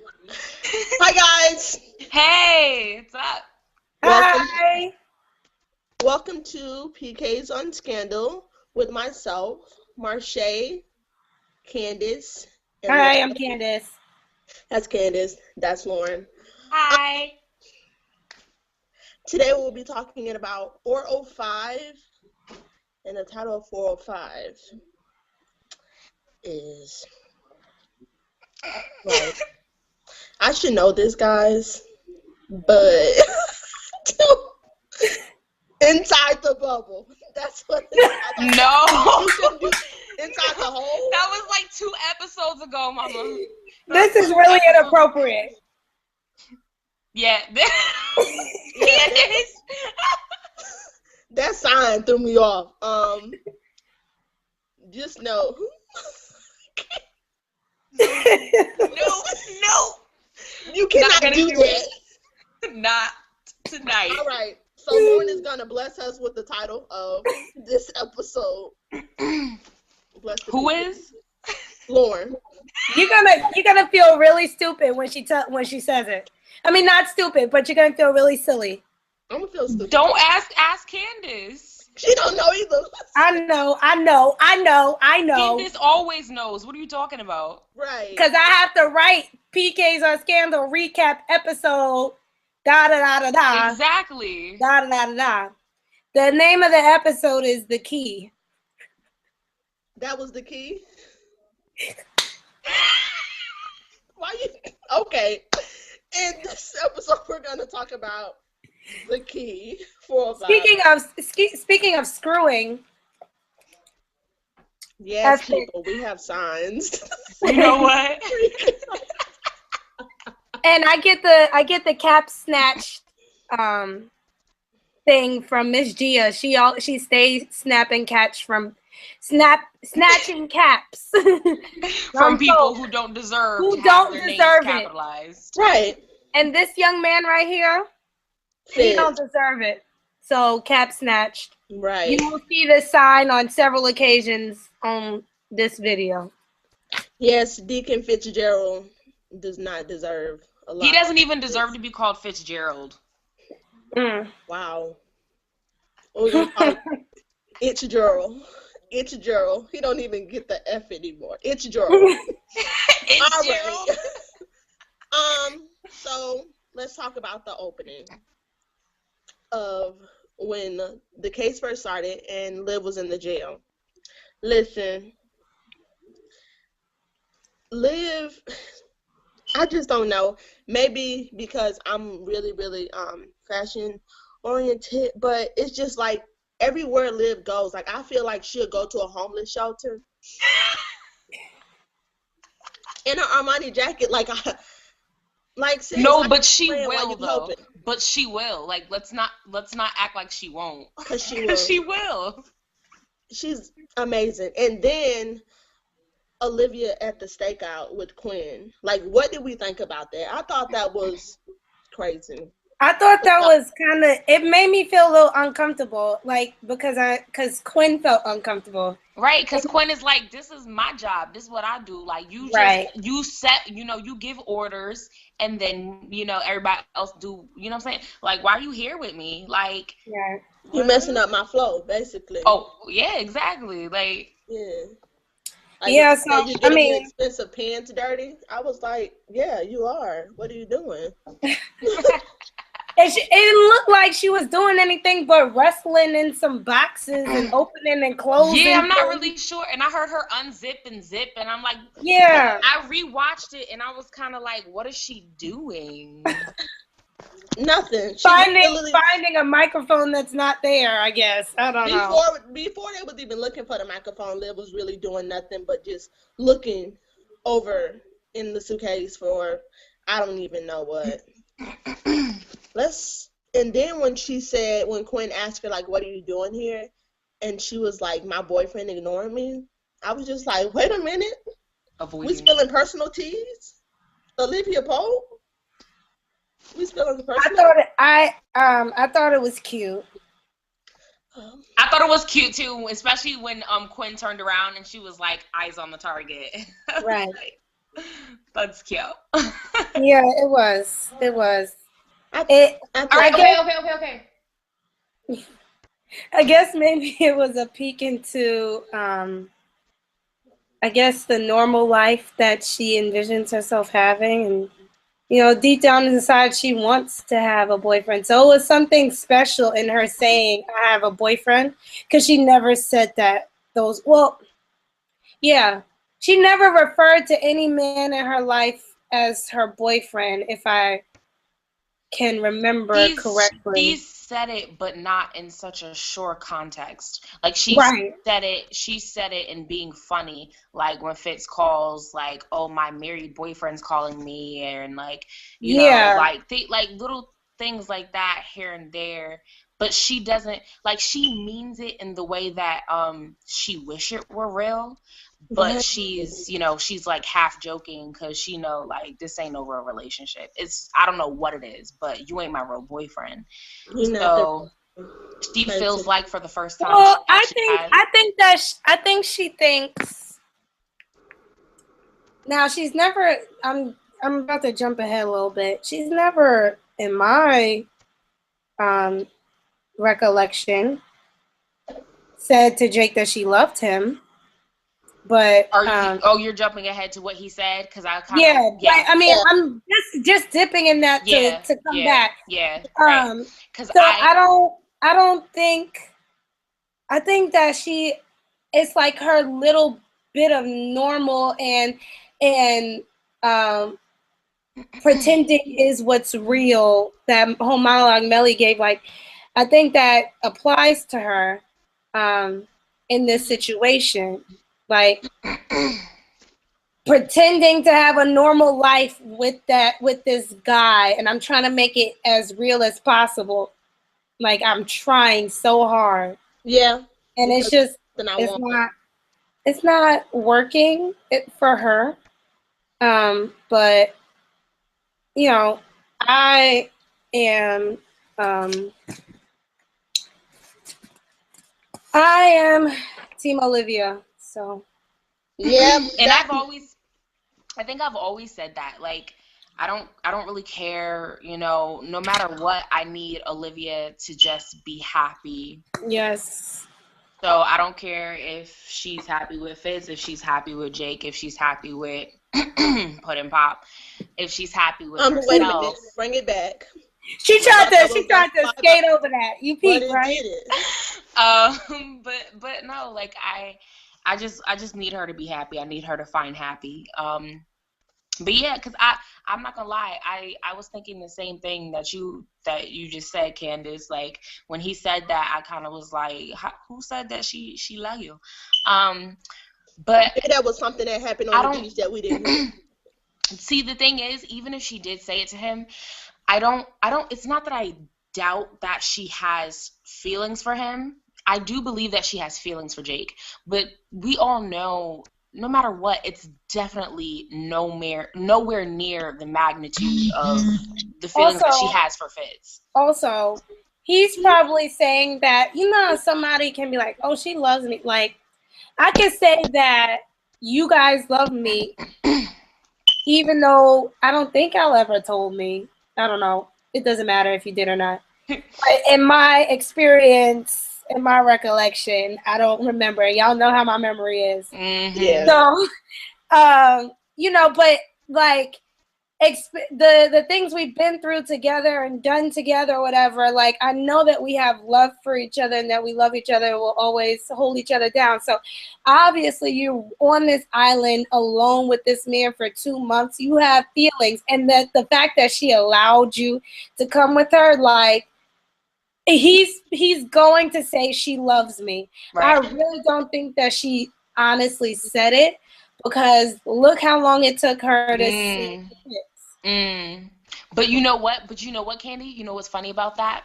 Hi guys. Hey, what's up? Welcome Hi. welcome to PK's on Scandal with myself, Marshé, Candice, and Hi, I'm Candice. that's Candice, that's Lauren. Hi. Today we'll be talking about 405, and the title of 405 is right. I should know this, guys, but inside the bubble. That's what it is. No. You should do inside the hole. That was like 2 episodes ago, Mama. This is really inappropriate. Yeah. Yeah, that sign threw me off. Just know. No. You cannot gonna do do that. Not tonight. All right. So Lauren is gonna bless us with the title of this episode. Bless the Who people. is? Lauren. You're gonna feel really stupid when she says it. I mean, not stupid, but you're gonna feel really silly. I'm gonna feel stupid. Don't ask Candice. She don't know either. I know. Candice always knows. What are you talking about? Right. Because I have to write PK's on Scandal recap episode. Da da da da da. Exactly. Da da da da da. The name of the episode is The Key. That was the key. Why you okay? In this episode we're gonna talk about the key 405. Speaking of screwing, Yes, That's people, we have signs. You know what? and I get the cap snatch thing from Miss Gia. She stays snatching caps from From people who don't deserve Who to don't have their deserve names it. capitalized. Right. And this young man right here, he don't deserve it. So cap snatched. Right. You will see this sign on several occasions on this video. Yes, Deacon Fitzgerald does not deserve a lot. He doesn't even deserve to be called Fitzgerald. Mm. Wow. We're gonna call it It's Gerald. It's Gerald. He don't even get the F anymore. It's Gerald. It's All Gerald. right. So let's talk about the opening of when the case first started and Liv was in the jail. Listen, Liv, I just don't know. Maybe because I'm really, really fashion oriented, but it's just like everywhere Liv goes, like I feel like she'll go to a homeless shelter in her Armani jacket, like sis, No, like, but she playing while will you though. helping. But she will. Like, let's not act like she won't. 'Cause she will. She will. She's amazing. And then Olivia at the stakeout with Quinn. Like, what did we think about that? I thought that was crazy. I thought that was it made me feel a little uncomfortable, like because Quinn felt uncomfortable. Right, because Quinn is like, this is my job. This is what I do. Like, you just, Right. you set, you give orders, and then, everybody else do, you know what I'm saying? Like, why are you here with me? Like, Yeah. You messing up my flow, basically. oh, yeah, exactly. Like, Yeah. Like, Yeah, you so, getting I mean- your expensive pants dirty. I was like, yeah, you are. What are you doing? It didn't look like she was doing anything but wrestling in some boxes and opening and closing. yeah, I'm not things. really sure. And I heard her unzip and zip, and I'm like, Yeah. I rewatched it, and I was kind of like, what is she doing? Nothing. She Finding a microphone that's not there, I guess. I don't know. Before they was even looking for the microphone, Liv was really doing nothing but just looking over in the suitcase for I don't even know what. And then when Quinn asked her, like, what are you doing here? And she was like, my boyfriend ignoring me. I was just like, wait a minute. We spilling personal teas? Olivia Pope? We spilling the personal I thought it was cute. I thought it was cute too, especially when Quinn turned around and she was like, eyes on the target. Right. That's cute. Yeah, it was. It was. I, It. I All think right, I guess. okay. I guess maybe it was a peek into. I guess the normal life that she envisions herself having, and deep down inside, she wants to have a boyfriend. So it was something special in her saying, "I have a boyfriend," because she never said that. Well, yeah, she never referred to any man in her life as her boyfriend, if I can remember She correctly. said it, but not in such a short context. Like Right. she said it in being funny, like when Fitz calls, like, "Oh, my married boyfriend's calling me," and like, Yeah. like like little things like that here and there. But she doesn't, like, she means it in the way that she wish it were real. But right. she's like half joking because she know, like, this ain't no real relationship. I don't know what it is, but you ain't my real boyfriend. You're not the So she feels person. like for the first time she Well, I actually think has. I think she thinks. Now she's never. I'm about to jump ahead a little bit. She's never, in my um, recollection, said to Jake that she loved him. But You're jumping ahead to what he said, because I kind of, yeah, yeah, I mean, Yeah. I'm just dipping in that yeah, to come yeah, back. yeah, right. Because So I don't think. I think that it's like her little bit of normal and um pretending is what's real. That whole monologue Melly gave, like, I think that applies to her in this situation, like pretending to have a normal life with this guy, and I'm trying to make it as real as possible. Like, I'm trying so hard, Yeah. and Because then I want. it's not working for her. But I am um, I am Team Olivia. So Yeah. and I think I've always said that. Like, I don't really care, no matter what, I need Olivia to just be happy. yes, So I don't care if she's happy with Fitz, if she's happy with Jake, if she's happy with Put and Pop, if she's happy with Wait a minute. herself. Bring it back. she tried to skate over that. You But peep, it right? did it. But no, like, I just need her to be happy. I need her to find happy. But yeah, because I'm not gonna lie, I was thinking the same thing that you just said, Candice. Like, when he said that, I kind of was like, who said that she love you? But Maybe that was something that happened on the beach that we didn't hear. see, the thing is, even if she did say it to him, I don't. It's not that I doubt that she has feelings for him. I do believe that she has feelings for Jake, but we all know, no matter what, it's definitely nowhere near the magnitude of the feelings that she has for Fitz. Also, he's probably saying that, somebody can be like, "Oh, she loves me." Like, I can say that you guys love me, even though I don't think y'all ever told me. I don't know. It doesn't matter if you did or not. But in my experience, in my recollection, I don't remember. Y'all know how my memory is. Mm-hmm. Yeah. So, but like the things we've been through together and done together or whatever, like, I know that we have love for each other and that we love each other and will always hold each other down. So obviously you're on this island alone with this man for 2 months. You have feelings, and that the fact that she allowed you to come with her, like, he's going to say she loves me. Right. I really don't think that she honestly said it, because look how long it took her to see it. But you know what? Candy? You know what's funny about that?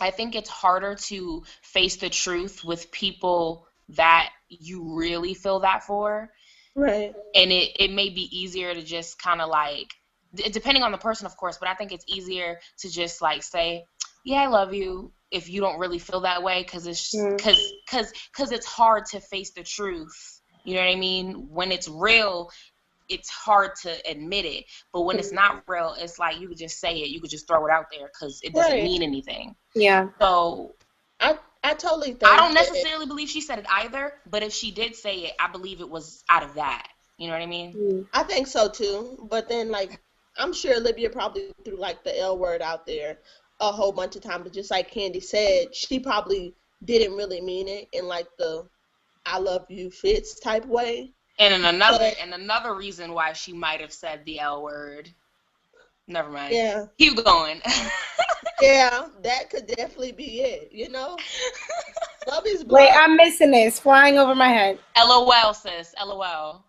I think it's harder to face the truth with people that you really feel that for. Right. And it may be easier to just kind of, like, depending on the person, of course, but I think it's easier to just, like, say, yeah, I love you, if you don't really feel that way, because it's hard to face the truth. You know what I mean? When it's real, it's hard to admit it. But when it's not real, it's like you could just say it. You could just throw it out there because it doesn't mean anything. Yeah. So I totally think I don't necessarily believe she said it either, but if she did say it, I believe it was out of that. You know what I mean? I think so too. But then, like, I'm sure Olivia probably threw like the L word out there a whole bunch of times. But just like Candy said, she probably didn't really mean it in like the "I love you" Fitz type way. And another reason why she might have said the L word. Never mind. Yeah. Keep going. Yeah, that could definitely be it, you know? Love is blind. Wait, I'm missing this. Flying over my head. LOL, sis. LOL.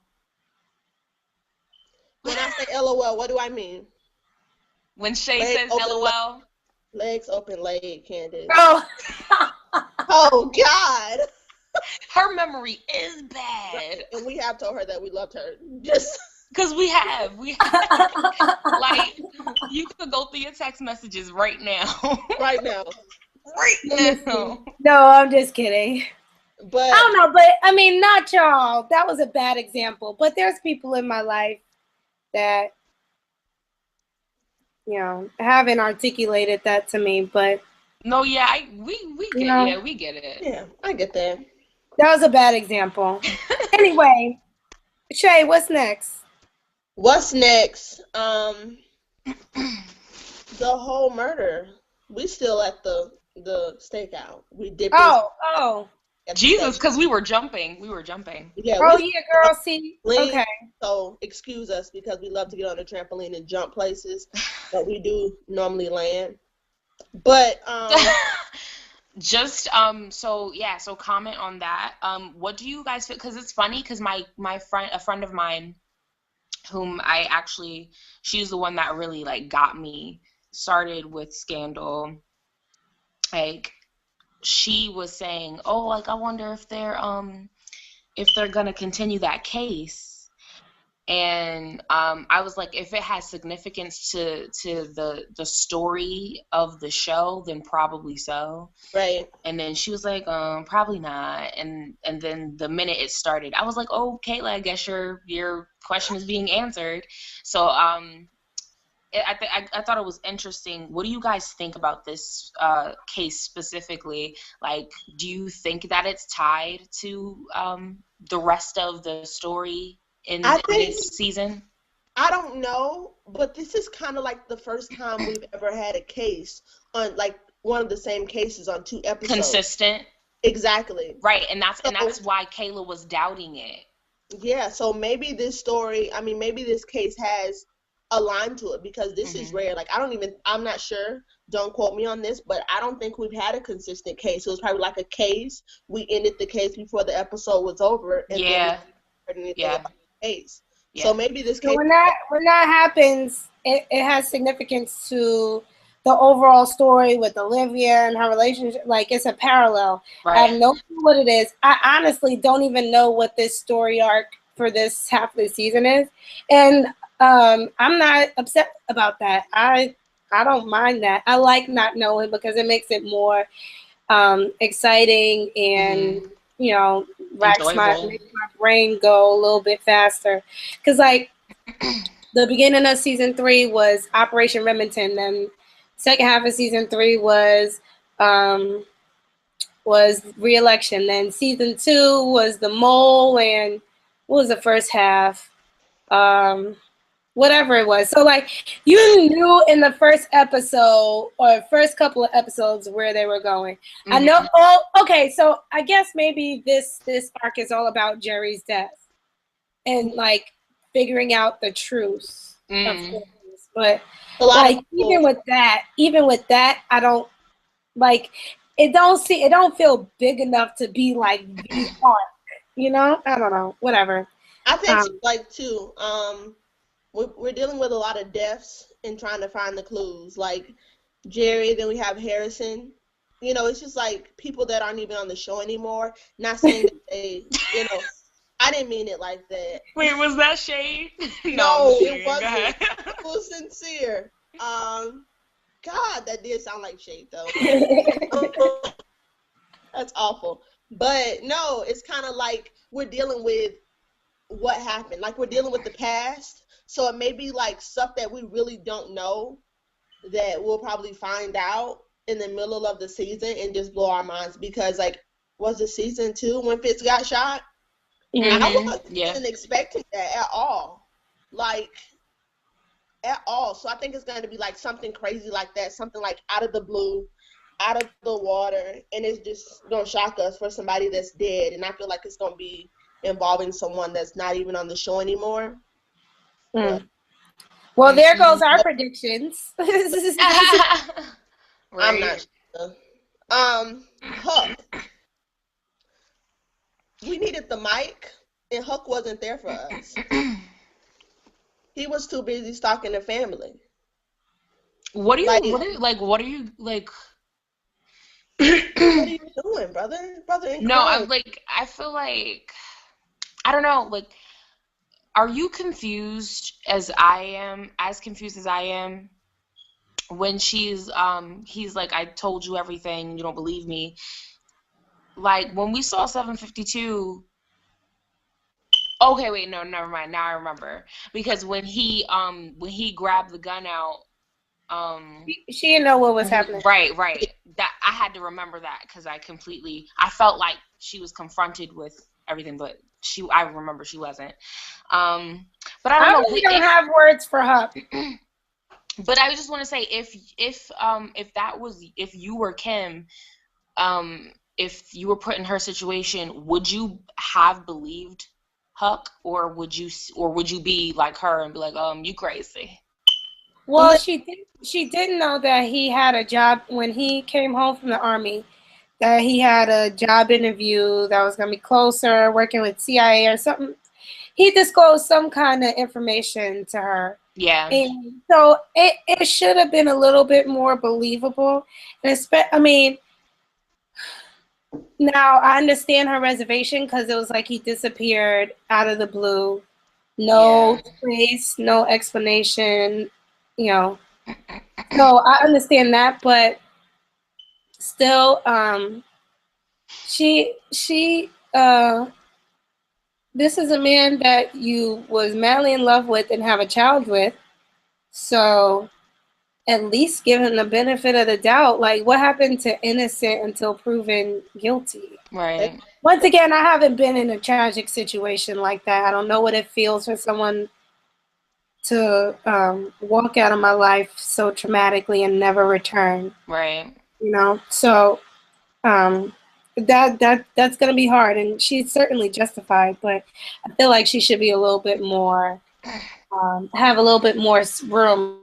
When I say LOL, what do I mean? When Shay says LOL. Legs open leg, Candace. Oh. Oh, God. Her memory is bad. And we have told her that we loved her. Just... Because we have. Like, you could go through your text messages right now. Right now. No, I'm just kidding. But I don't know, but I mean, not y'all. That was a bad example. But there's people in my life that, you know, haven't articulated that to me. But no, yeah, we get it. Yeah, I get that. That was a bad example. Anyway, Shay, what's next? What's next? The whole murder. We still at the stakeout. We dipped. Oh. Jesus, because we were jumping. Yeah. Oh yeah, girl. See. Okay. So excuse us because we love to get on the trampoline and jump places that we do normally land. But just so comment on that. What do you guys feel? Because it's funny because a friend of mine, whom she's the one that really like got me started with Scandal. Like, she was saying, oh, like, I wonder if they're gonna continue that case. And I was like, if it has significance to the story of the show, then probably so. Right. And then she was like, probably not. And then the minute it started, I was like, oh, Kayla, I guess your question is being answered. So I thought it was interesting. What do you guys think about this case specifically? Like, do you think that it's tied to the rest of the story in this season? I don't know, but this is kind of like the first time we've ever had a case on like one of the same cases on 2 episodes. Consistent. Exactly. Right, and that's why Kayla was doubting it. Yeah, so maybe this case has a line to it because this is rare. Like, I'm not sure, don't quote me on this, but I don't think we've had a consistent case. It was probably like a case. We ended the case before the episode was over. And then we heard anything about the case. Yeah. So maybe this case. When that happens, it has significance to the overall story with Olivia and her relationship. Like, it's a parallel. Right. I have no clue what it is. I honestly don't even know what this story arc for this half of the season is. And I'm not upset about that. I don't mind that. I like not knowing because it makes it more exciting and you know, makes my brain go a little bit faster. Because like the beginning of season 3 was Operation Remington, and second half of season 3 was re-election. Then season 2 was the mole, and what was the first half? Whatever it was. So like you knew in the first episode or first couple of episodes where they were going. I know. Oh, okay. So I guess maybe this arc is all about Jerry's death and like figuring out the truth of things. But like even with that, I don't like it. It don't feel big enough to be like the arc. You know? I don't know. Whatever. I think like too. We're dealing with a lot of deaths and trying to find the clues. Like Jerry, then we have Harrison. You know, it's just like people that aren't even on the show anymore. Not saying that they, you know, I didn't mean it like that. Wait, was that shade? No, it wasn't. It was sincere. God, that did sound like shade though. That's awful. But no, it's kind of like we're dealing with what happened. Like, we're dealing with the past, so it may be like stuff that we really don't know that we'll probably find out in the middle of the season and just blow our minds. Because, like, was it season 2 when Fitz got shot? I wasn't expecting that at all. Like, at all. So I think it's going to be like something crazy like that, something like out of the blue, out of the water, and it's just going to shock us for somebody that's dead. And I feel like it's going to be involving someone that's not even on the show anymore. Well, there goes our predictions. I'm not sure. Huck. We needed the mic, and Huck wasn't there for us. He was too busy stalking the family. What are you What are you doing, brother? No, I'm like, I feel like, I don't know, like, are you confused as confused as I am, when he's like, I told you everything, you don't believe me. Like, when we saw 752, okay, wait, no, never mind, now I remember. Because when he grabbed the gun out, she didn't know what was happening. Right. That I had to remember that, because I felt like she was confronted with everything, but I remember she wasn't. But I don't know. We don't have words for Huck. But I just want to say, if you were Kim, if you were put in her situation, would you have believed Huck, or would you be like her and be like, you crazy? Well, she didn't know that he had a job when he came home from the Army, that he had a job interview that was going to be closer, working with CIA or something. He disclosed some kind of information to her. Yeah. And so it should have been a little bit more believable. And now I understand her reservation, because it was like he disappeared out of the blue. No trace, no explanation, So I understand that, but still, this is a man that you was madly in love with and have a child with, so at least give him the benefit of the doubt. Like, what happened to innocent until proven guilty? Right. Once again, I haven't been in a tragic situation like that. I don't know what it feels for someone to walk out of my life so traumatically and never return. Right. So that's gonna be hard, and she's certainly justified, but I feel like she should be a little bit more have a little bit more room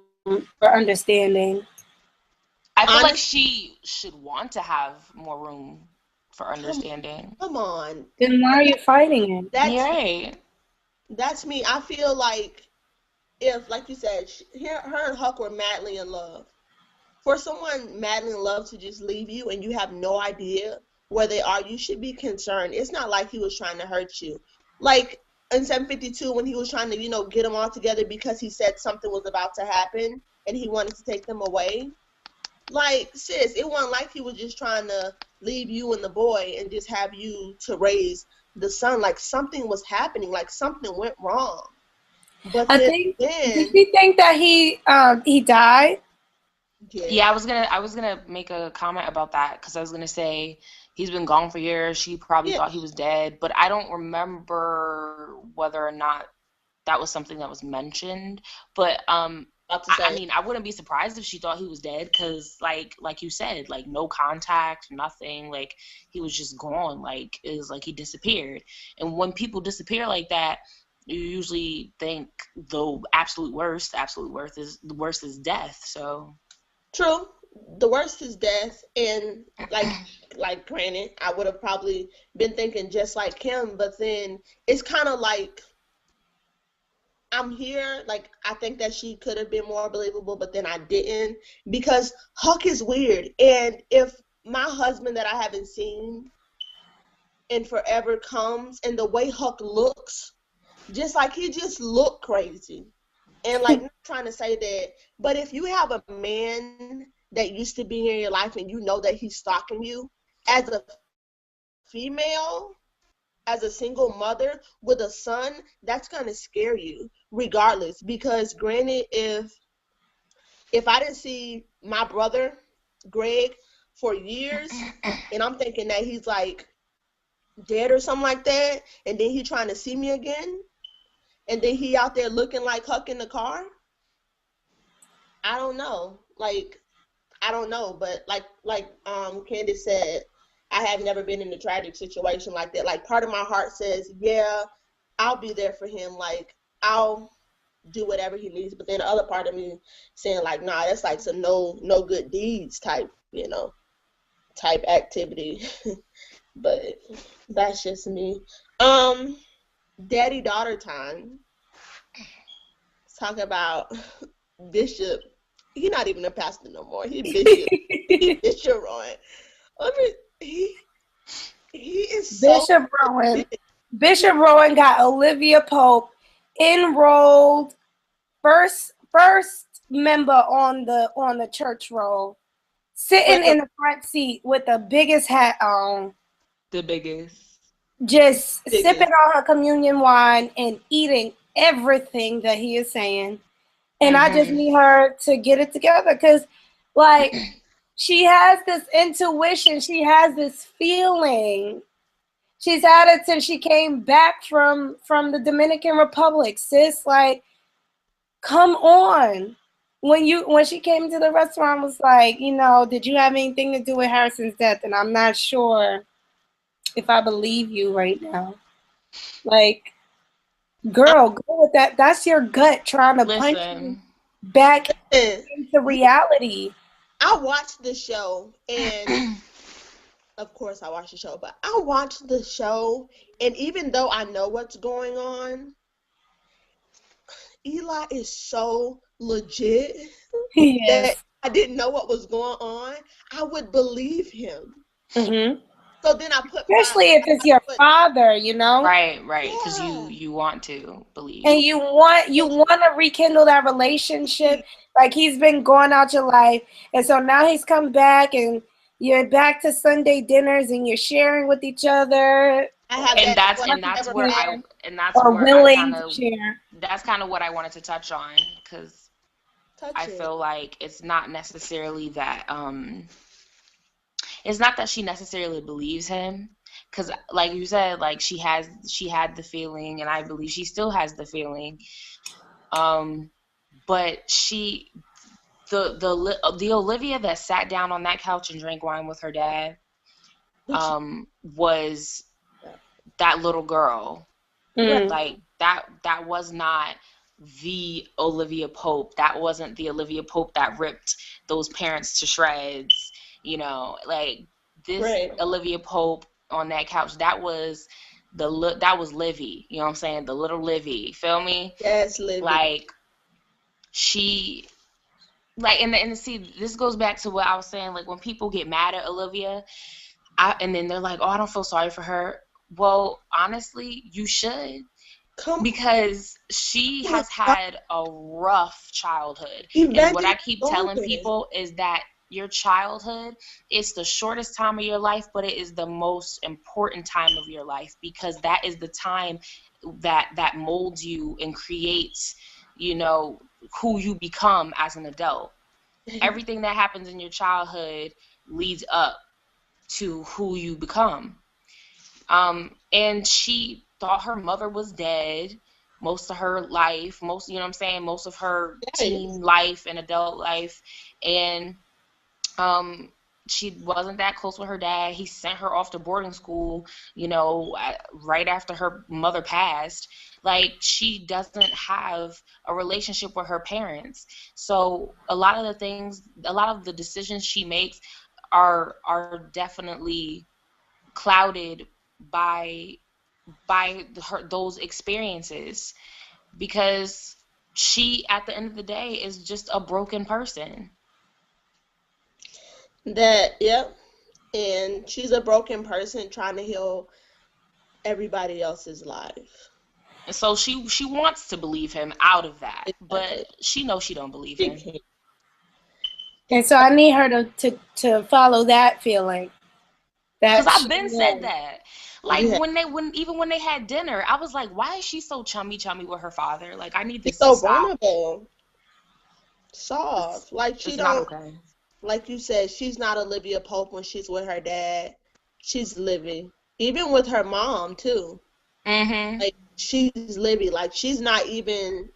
for understanding. I feel like she should want to have more room for understanding. Come on. Then why are you fighting it? That's me. I feel like if, like you said, her and Huck were madly in love. For someone madly in love to just leave you and you have no idea where they are, you should be concerned. It's not like he was trying to hurt you. Like in 752, when he was trying to, get them all together because he said something was about to happen and he wanted to take them away. Like, sis, it wasn't like he was just trying to leave you and the boy and just have you to raise the son. Like, something was happening. Like, something went wrong. But did you think that he died? Yeah, I was gonna make a comment about that, because I was gonna say he's been gone for years. She probably thought he was dead, but I don't remember whether or not that was something that was mentioned. But I mean, I wouldn't be surprised if she thought he was dead, because like you said, like, no contact, nothing. Like, he was just gone. Like, it was like he disappeared. And when people disappear like that, you usually think the absolute worst is death. So true, the worst is death. And like granted, I would have probably been thinking just like him, but then it's kind of like I'm here. Like, I think that she could have been more believable, but then I didn't, because Huck is weird. And if my husband that I haven't seen in forever comes, and the way Huck looks, just like he just looked crazy. And like, not trying to say that, but if you have a man that used to be in your life and you know that he's stalking you, as a female, as a single mother with a son, that's gonna scare you regardless. Because granted, if I didn't see my brother Greg for years, and I'm thinking that he's like dead or something like that, and then he trying to see me again, and then he out there looking like Huck in the car, I don't know. Like, I don't know, but like Candyce said, I have never been in a tragic situation like that. Like, part of my heart says, yeah, I'll be there for him. Like, I'll do whatever he needs. But then the other part of me saying, like, nah, that's like some no good deeds type, type activity. But that's just me. Daddy daughter time. Let's talk about Bishop. He's not even a pastor no more. He Bishop. He Bishop Rowan. I mean, he is Bishop Rowan. Bishop Rowan got Olivia Pope enrolled, first member on the church roll, sitting in the front seat with the biggest hat on. The biggest. Just sipping on her communion wine and eating everything that he is saying. And I just need her to get it together, because, like, she has this intuition. She has this feeling. She's had it since she came back from the Dominican Republic, sis. Like, come on. When she came to the restaurant, was like, did you have anything to do with Harrison's death? And I'm not sure if I believe you right now. Like, girl, go with that. That's your gut trying to punch you back into reality. I watched the show, and of course I watched the show, but I watched the show, and even though I know what's going on, Eli is so legit that I didn't know what was going on. I would believe him. Mm-hmm. So then I put, especially if it's your father, Right, because you want to believe, and you want to rekindle that relationship. Like, he's been going out your life, and so now he's come back, and you're back to Sunday dinners, and you're sharing with each other. That's where I kind of what I wanted to touch on, because I feel like it's not necessarily that it's not that she necessarily believes him, because, like you said, like, she had the feeling, and I believe she still has the feeling. But the Olivia that sat down on that couch and drank wine with her dad, was that little girl. Like, that was not the Olivia Pope. That wasn't the Olivia Pope that ripped those parents to shreds. Like, this Olivia Pope on that couch, that was Livy. You know what I'm saying? The little Livy. Feel me? Yes, Livy. Like, she, like, and see, this goes back to what I was saying. Like, when people get mad at Olivia, and then they're like, "Oh, I don't feel sorry for her." Well, honestly, you should. Because she has had a rough childhood. And what I keep telling people is that your childhood is the shortest time of your life, but it is the most important time of your life, because that is the time that molds you and creates, who you become as an adult. Everything that happens in your childhood leads up to who you become. And she thought her mother was dead most of her life, most of her teen life and adult life. And she wasn't that close with her dad. He sent her off to boarding school, right after her mother passed. Like, she doesn't have a relationship with her parents. So a lot of the decisions she makes are definitely clouded by those experiences, because she, at the end of the day, is just a broken person. And she's a broken person trying to heal everybody else's life. And so she wants to believe him out of that, but she knows she don't believe him. And so I need her to follow that feeling. Because I've been said that. Like even when they had dinner, I was like, why is she so chummy with her father? Like, I need this She's so to stop. vulnerable, soft. Like she don't. Not okay. Like you said, she's not Olivia Pope when she's with her dad. She's Livy, even with her mom too. Like she's Livy. Like she's not even.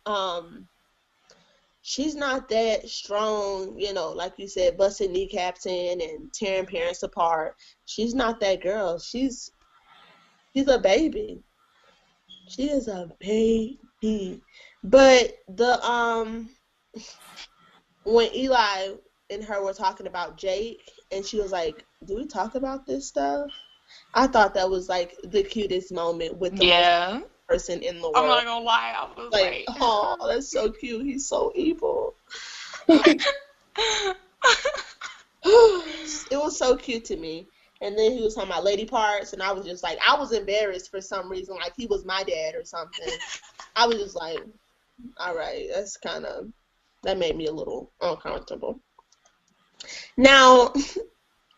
She's not that strong, you know, like you said, busting kneecaps in and tearing parents apart. She's not that girl. She's a baby. She is a baby. But when Eli and her were talking about Jake, and she was like, "Do we talk about this stuff?" I thought that was like the cutest moment with the most person in the world. I'm not gonna lie, I was like, "Oh, that's so cute. He's so evil." It was so cute to me. And then he was talking about lady parts, and I was just like, I was embarrassed for some reason, like he was my dad or something. I was just like, all right, that made me a little uncomfortable. Now,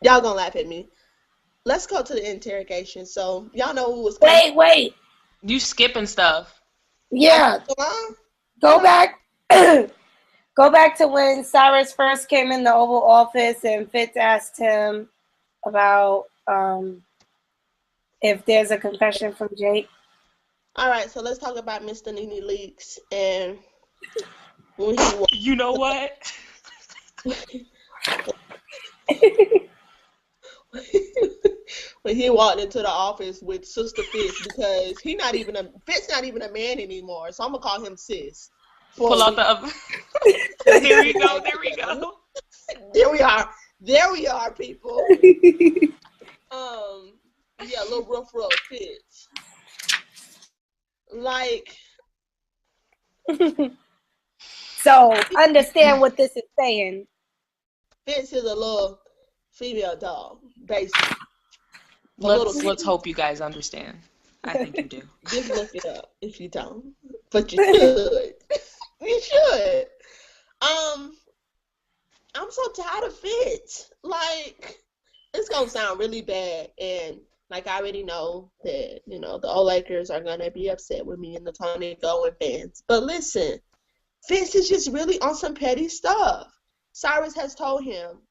y'all gonna laugh at me. Let's go to the interrogation. So, y'all know who was coming. Wait. You skipping stuff. Yeah. Go back. Go back to when Cyrus first came in the Oval Office and Fitz asked him about if there's a confession from Jake. All right, so let's talk about Mr. Nene Leakes and when he you know what? When he walked into the office with Sister Fitz, because Fitz not even a man anymore, so I'm gonna call him Sis. Pull out the other. There we go. There we are, people. Yeah, a little rough Fitz. Like. So understand what this is saying. Fitz is a little female dog, basically. Let's hope you guys understand. I think you do. Just look it up if you don't. But you should. You should. I'm so tired of Fitz. Like, it's gonna sound really bad, and like I already know that, you know, the old Lakers are gonna be upset with me and the Tony Gowen fans. But listen, Fitz is just really on some petty stuff. Cyrus has told him,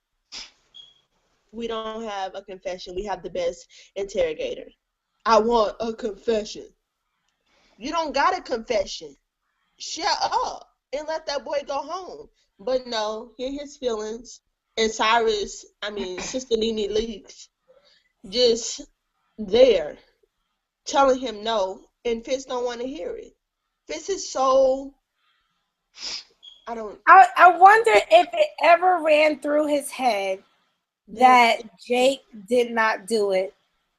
we don't have a confession. We have the best interrogator. I want a confession. You don't got a confession. Shut up and let that boy go home. But no, hear his feelings. And Sister Nene Leakes, just there, telling him no, and Fitz don't want to hear it. Fitz is so... I wonder if it ever ran through his head that Jake did not do it.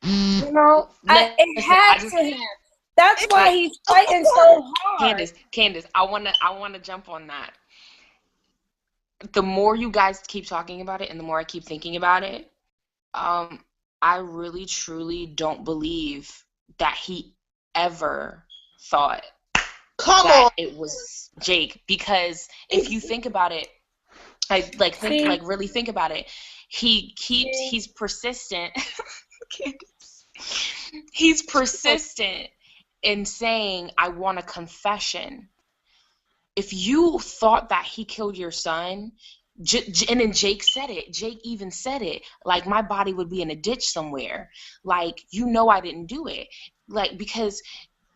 You know, it had to have. That's why he's fighting so hard. Candyce, I wanna jump on that. The more you guys keep talking about it, and the more I keep thinking about it, I really truly don't believe that he ever thought it was Jake, because if you think about it, really think about it, he's persistent. He's persistent in saying, I want a confession. If you thought that he killed your son, and then Jake said it. Jake even said it. Like, my body would be in a ditch somewhere. Like, you know I didn't do it. Like, because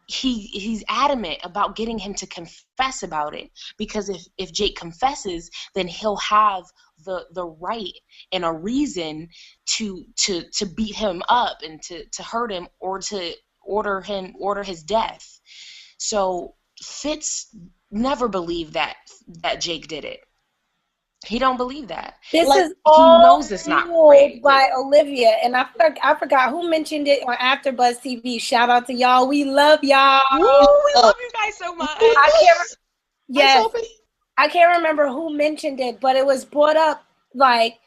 he's adamant about getting him to confess about it. Because if Jake confesses, then he'll have the right and a reason to beat him up and to hurt him, or to order his death. So Fitz never believed that Jake did it. He don't believe that. This is all he knows it's not right. By Olivia, and I forgot who mentioned it on AfterBuzz TV. Shout out to y'all. We love y'all. Woo, we love you guys so much. I can't remember who mentioned it, but it was brought up. Like,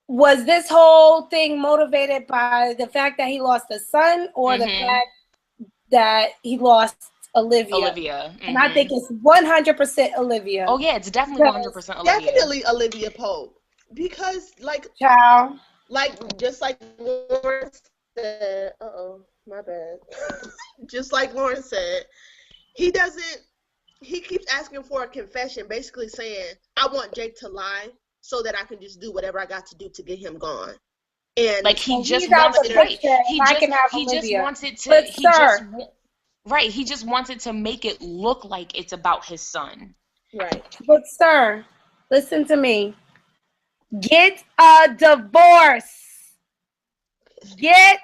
was this whole thing motivated by the fact that he lost a son, or the fact that he lost Olivia? And I think it's 100% Olivia. Oh yeah, it's definitely 100% Olivia. Definitely Olivia Pope, because like child, like just like Lauryn said, My bad. Just like Lauren said, he keeps asking for a confession, basically saying, I want Jake to lie so that I can just do whatever I got to do to get him gone. And like he just he's out wants the picture. he just wants it to but sir, he just wants it to make it look like it's about his son. Right. But sir, listen to me. Get a divorce. Get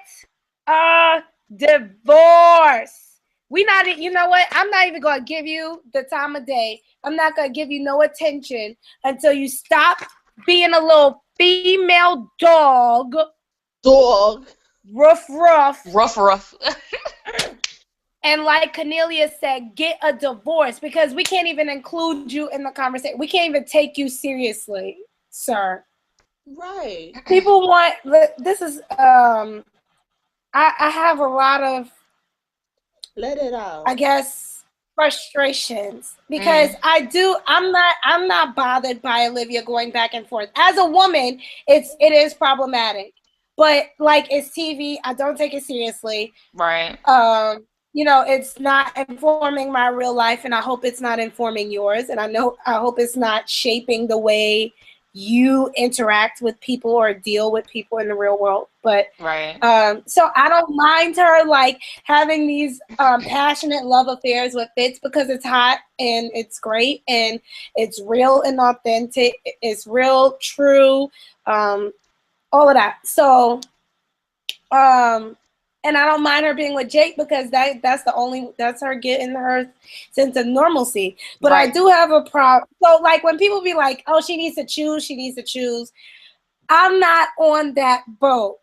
a divorce. We not, you know what? I'm not even gonna give you the time of day. I'm not gonna give you no attention until you stop being a little female dog. Rough. And like Cornelia said, get a divorce, because we can't even include you in the conversation. We can't even take you seriously, sir. Right. People want, this is, I have a lot of, let it out, I guess, frustrations, because I'm not bothered by Olivia going back and forth. As a woman, it is problematic, but like, it's TV. I don't take it seriously. Right. You know, it's not informing my real life, and I hope it's not informing yours. And I hope it's not shaping the way you interact with people or deal with people in the real world. But right. So I don't mind her like having these passionate love affairs with Fitz, because it's hot and it's great and it's real and authentic. It's real, true, all of that. So and I don't mind her being with Jake, because that's her getting her sense of normalcy. But right. I do have a problem. So like when people be like, oh, she needs to choose. I'm not on that boat.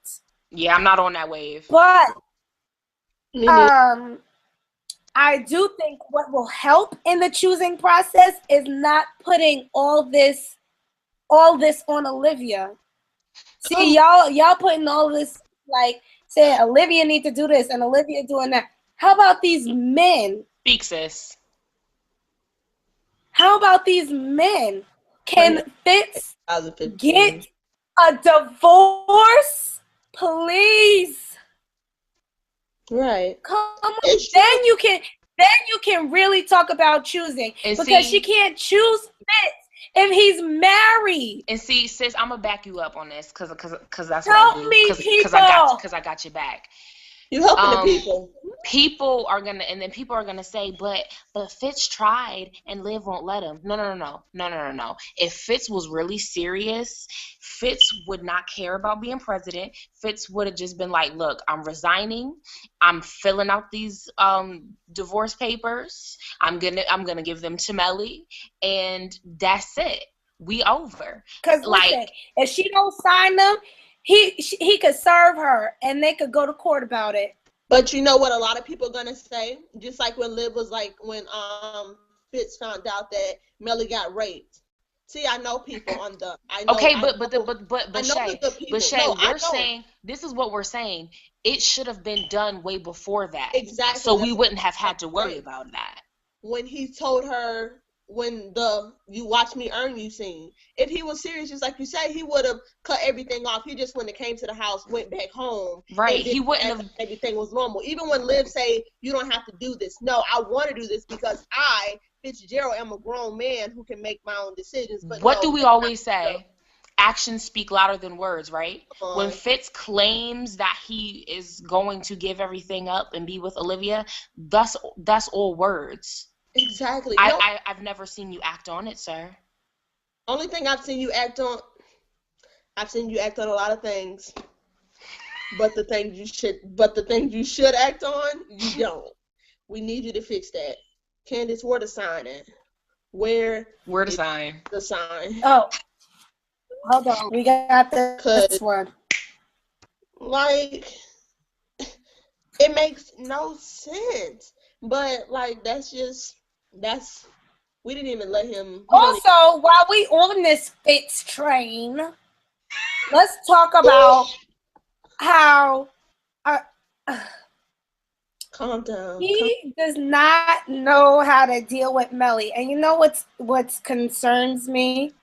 Yeah, I'm not on that wave. But I do think what will help in the choosing process is not putting all this on Olivia. See, y'all putting all this, like, saying Olivia need to do this and Olivia doing that. How about these men? Speak, sis. How about these men? Can Fitz get a divorce, please? Right. Come on. Then you can really talk about choosing, and because she can't choose Fitz if he's married. And see, sis, I'm gonna back you up on this because that's help what I do. me, people. Because I got your back. You helping the people. People are gonna say, but Fitz tried and Liv won't let him. No. If Fitz was really serious, Fitz would not care about being president. Fitz would have just been like, look, I'm resigning. I'm filling out these divorce papers. I'm gonna give them to Melly, and that's it. We over. Because like, if she don't sign them, he could serve her and they could go to court about it. But you know what a lot of people are gonna say? Just like when Liv was like, when Fitz found out that Melly got raped. See, I know people on the. Shay, we're saying this is what we're saying. It should have been done way before that. Exactly. So we wouldn't have had to worry about that. When he told her, when the "you watch me earn you" scene, if he was serious, just like you say, he would have cut everything off. He just, when it came to the house, went back home. Right. He wouldn't have. Everything was normal. Even when Liv say, you don't have to do this. No, I want to do this because I, Fitzgerald, am a grown man who can make my own decisions. But what do we always say? Actions speak louder than words, right? When Fitz claims that he is going to give everything up and be with Olivia, that's all words. Exactly. I've never seen you act on it, sir. Only thing I've seen you act on a lot of things. But the things you should act on, you don't. We need you to fix that. Candyce, where to sign it? Where to sign? The sign. Oh. Hold on. We got this one. Like, it makes no sense. But like, we didn't even let him. Also, while we on this Fitz train, let's talk about how calm down. He does not know how to deal with Melly. And you know what's concerns me?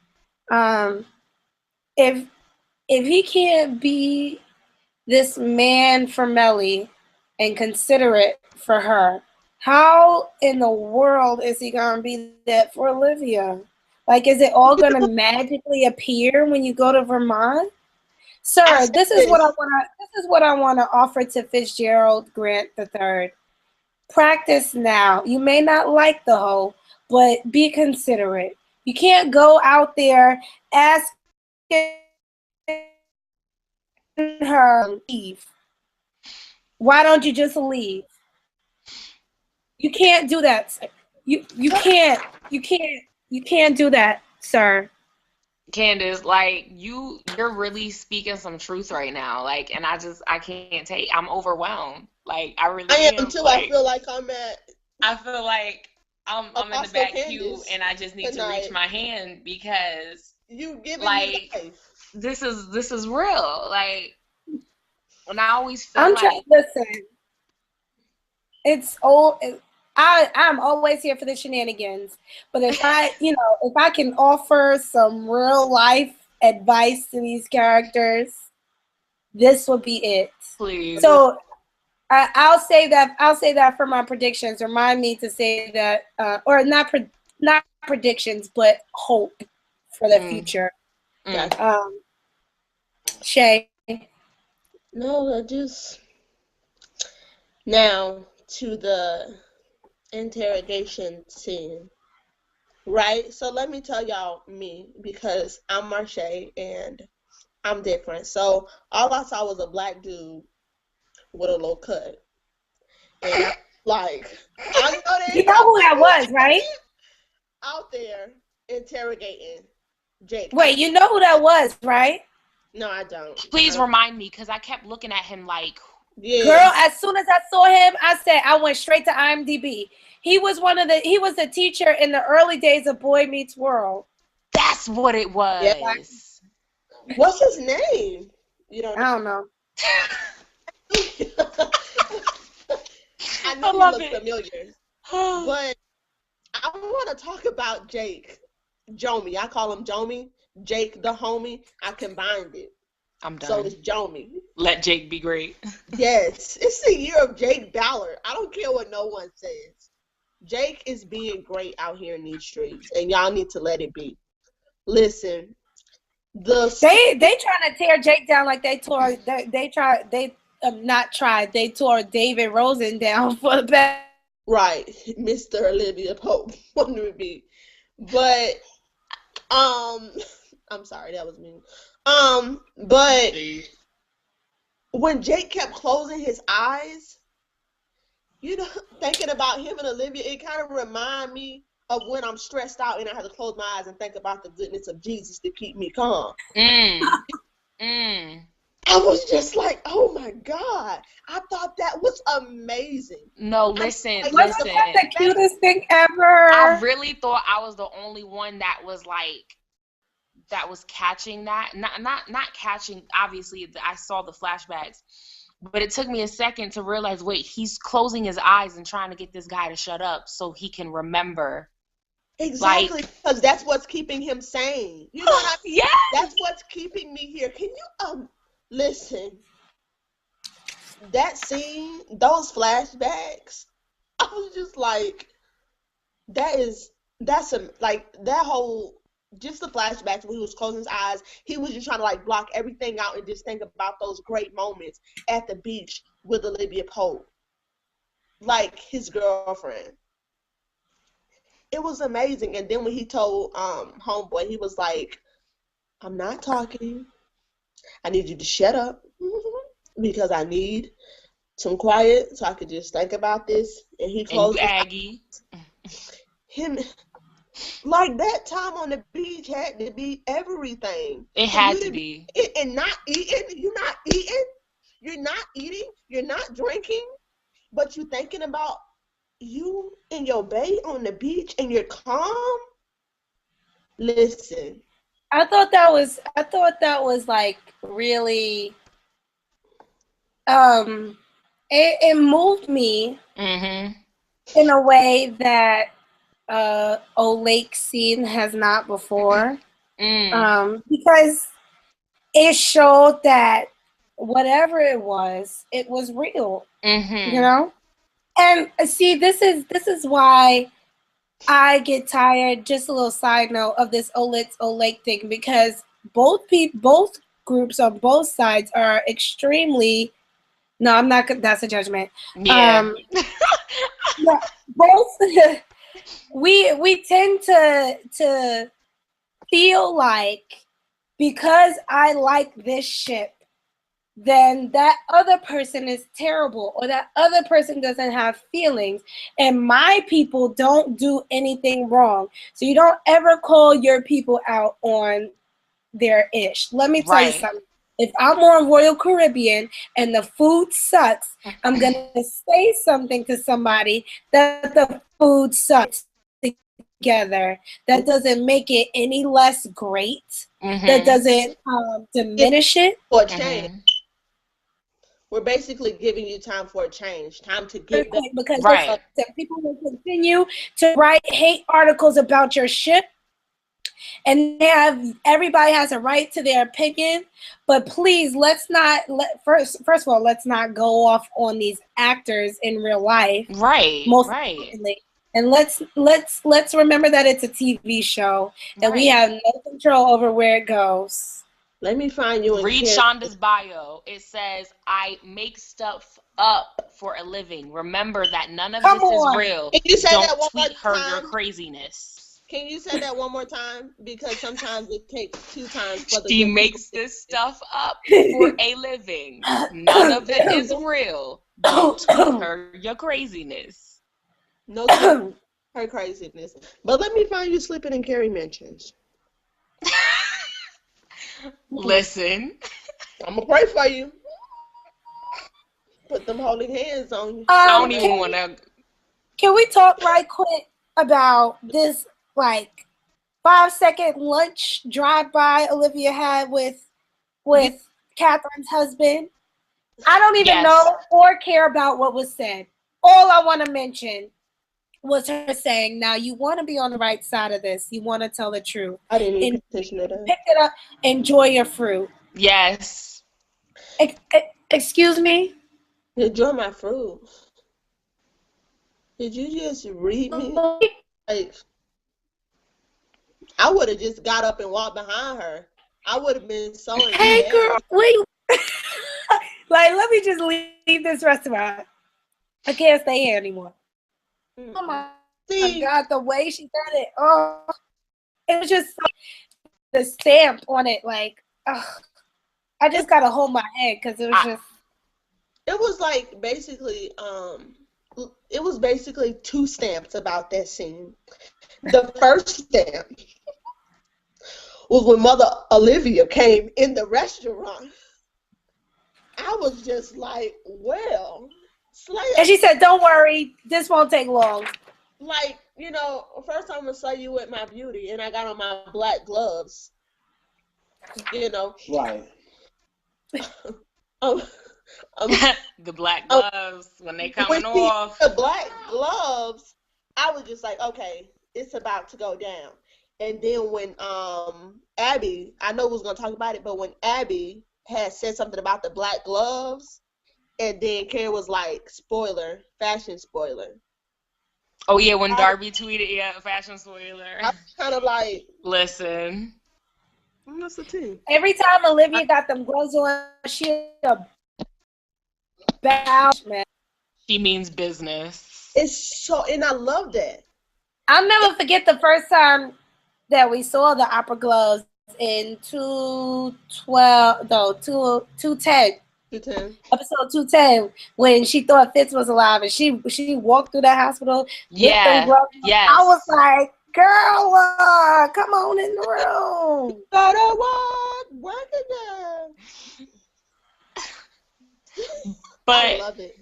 If he can't be this man for Melly, and considerate for her. How in the world is he gonna be that for Olivia? Like, is it all gonna magically appear when you go to Vermont? Sir, this is what I wanna offer to Fitzgerald Grant III. Practice now. You may not like the hoe, but be considerate. You can't go out there asking her to leave. Why don't you just leave? You can't do that, sir. You can't do that, sir. Candace, like you're really speaking some truth right now. Like, and I can't take. I'm overwhelmed. Like, I really am too. Like, I feel like I'm at. I feel like I'm in the back queue, and I just need tonight. to reach my hand because you giving like me life. This is real. Like, and I always feel I'm trying. Listen, it's old. I'm always here for the shenanigans. But if I can offer some real life advice to these characters, this would be it. Please. So I'll say that for my predictions. Remind me to say that, or not predictions, but hope for the future. Shay. No, just now to the interrogation scene, right? So let me tell y'all me, because I'm Marshé and I'm different. So all I saw was a black dude with a low cut, and I know you know who that was, right? Out there interrogating Jake. Wait, you know who that was, right? No, I don't. Please remind me, because I kept looking at him like. Yeah. Girl, as soon as I saw him, I went straight to IMDb. He was the teacher in the early days of Boy Meets World. That's what it was. Yeah. What's his name? You don't know? I don't know. I know he looks familiar. But I want to talk about Jake. Jomi. I call him Jomi. Jake the homie. I combined it. I'm done. So it's Jomi. Let Jake be great. Yes. It's the year of Jake Ballard. I don't care what no one says. Jake is being great out here in these streets, and y'all need to let it be. Listen, they trying to tear Jake down like they tore they tore David Rosen down for the best. Right, Mr. Olivia Pope, wouldn't it be? But I'm sorry, that was mean. But when Jake kept closing his eyes, thinking about him and Olivia, it kind of remind me of when I'm stressed out and I have to close my eyes and think about the goodness of Jesus to keep me calm. I was just like, oh my God. I thought that was amazing. No, listen. Wasn't that the cutest thing ever? I really thought I was the only one that was catching that. Not catching, obviously, I saw the flashbacks. But it took me a second to realize, wait, he's closing his eyes and trying to get this guy to shut up so he can remember. Exactly, because that's what's keeping him sane. You know what I mean? Yes! That's what's keeping me here. Can you listen? That scene, those flashbacks, I was just like, that's that whole, just the flashbacks when he was closing his eyes, he was just trying to block everything out and just think about those great moments at the beach with Olivia Pope, like his girlfriend. It was amazing. And then when he told homeboy, he was like, I'm not talking. I need you to shut up because I need some quiet so I could just think about this. And he closed his Aggie. Him, like, that time on the beach had to be everything. It had to be. And not eating. You're not eating. You're not eating. You're not drinking. But you're thinking about you and your bae on the beach and you're calm. Listen. I thought that was like really it moved me in a way that Lake scene has not before. Because it showed that whatever it was real. Mm-hmm. You know? And see, this is why I get tired. Just a little side note of this Olitz Olake thing, because both groups on both sides are extremely. No, I'm not. That's a judgment. Yeah. Yeah, both. we tend to feel like because I like this ship, then that other person is terrible, or that other person doesn't have feelings, and my people don't do anything wrong. So you don't ever call your people out on their ish. Let me tell you something. If I'm on Royal Caribbean and the food sucks, I'm going to say something to somebody that the food sucks together. That doesn't make it any less great. That doesn't diminish it. For change. We're basically giving you time for a change. Time to get back. Because people will continue to write hate articles about your ship. And everybody has a right to their opinion, but please let's not first of all, let's not go off on these actors in real life. Most importantly. And let's remember that it's a TV show and we have no control over where it goes. Let me find you. Read Shonda's bio. It says, "I make stuff up for a living. Remember that none of this is real. Can you say Don't that one tweet more her time? your craziness." Can you say that one more time? Because sometimes it takes 2 times for the. She makes this stuff up for a living. None of it is real. Don't tweet her your craziness. No, her craziness. But let me find you slipping in Carrie mentions. Listen. I'm going to pray for you. Put them holy hands on you. I don't even want to. Can we talk right quick about this, 5-second lunch drive-by Olivia had with Catherine's husband? I don't even know or care about what was said. All I want to mention was her saying, now you want to be on the right side of this. You want to tell the truth. I didn't even pay attention to that. Pick it up. Enjoy your fruit. Yes. Excuse me? Enjoy my fruit. Did you just read me? I would have just got up and walked behind her. I would have been so embarrassed. Hey, girl, wait. Let me just leave this restaurant. I can't stay here anymore. Oh my God, the way she did it. Oh, it was just the stamp on it. I just got to hold my head because it was just. It was basically 2 stamps about that scene. The first stamp was when Mother Olivia came in the restaurant. I was just like, well, Slayer. And she said, don't worry, this won't take long. First I'm going to show you with my beauty, and I got on my black gloves. Right. The black gloves, when they coming off. The black gloves, I was just like, okay, it's about to go down. And then when Abby, I know we was going to talk about it, but when Abby had said something about the black gloves, and then Carrie was like, spoiler, fashion spoiler. Oh, yeah, when Darby tweeted, fashion spoiler. I was kind of like, listen. What's the team? Every time Olivia got them gloves on, she a bow, man. She means business. And I love that. I'll never forget the first time that we saw the opera gloves in 210. Episode 210, when she thought Fitz was alive and she walked through that hospital. Yeah. Yes. I was like, girl, come on in the room. But I love it.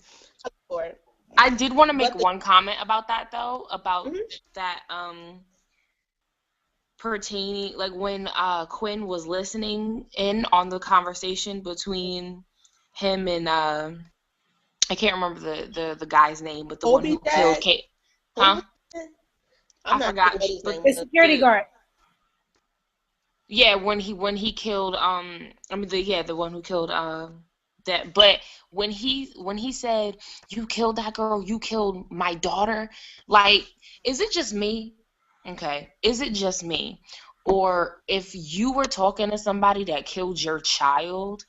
I did want to make one comment about that, though, about that pertaining, when Quinn was listening in on the conversation between him and I can't remember the guy's name, but the one who killed Kate. Huh? I forgot. The security guard. Yeah, when he killed the one who killed But when he said, "You killed that girl, you killed my daughter," like, is it just me? Okay, is it just me? Or if you were talking to somebody that killed your child,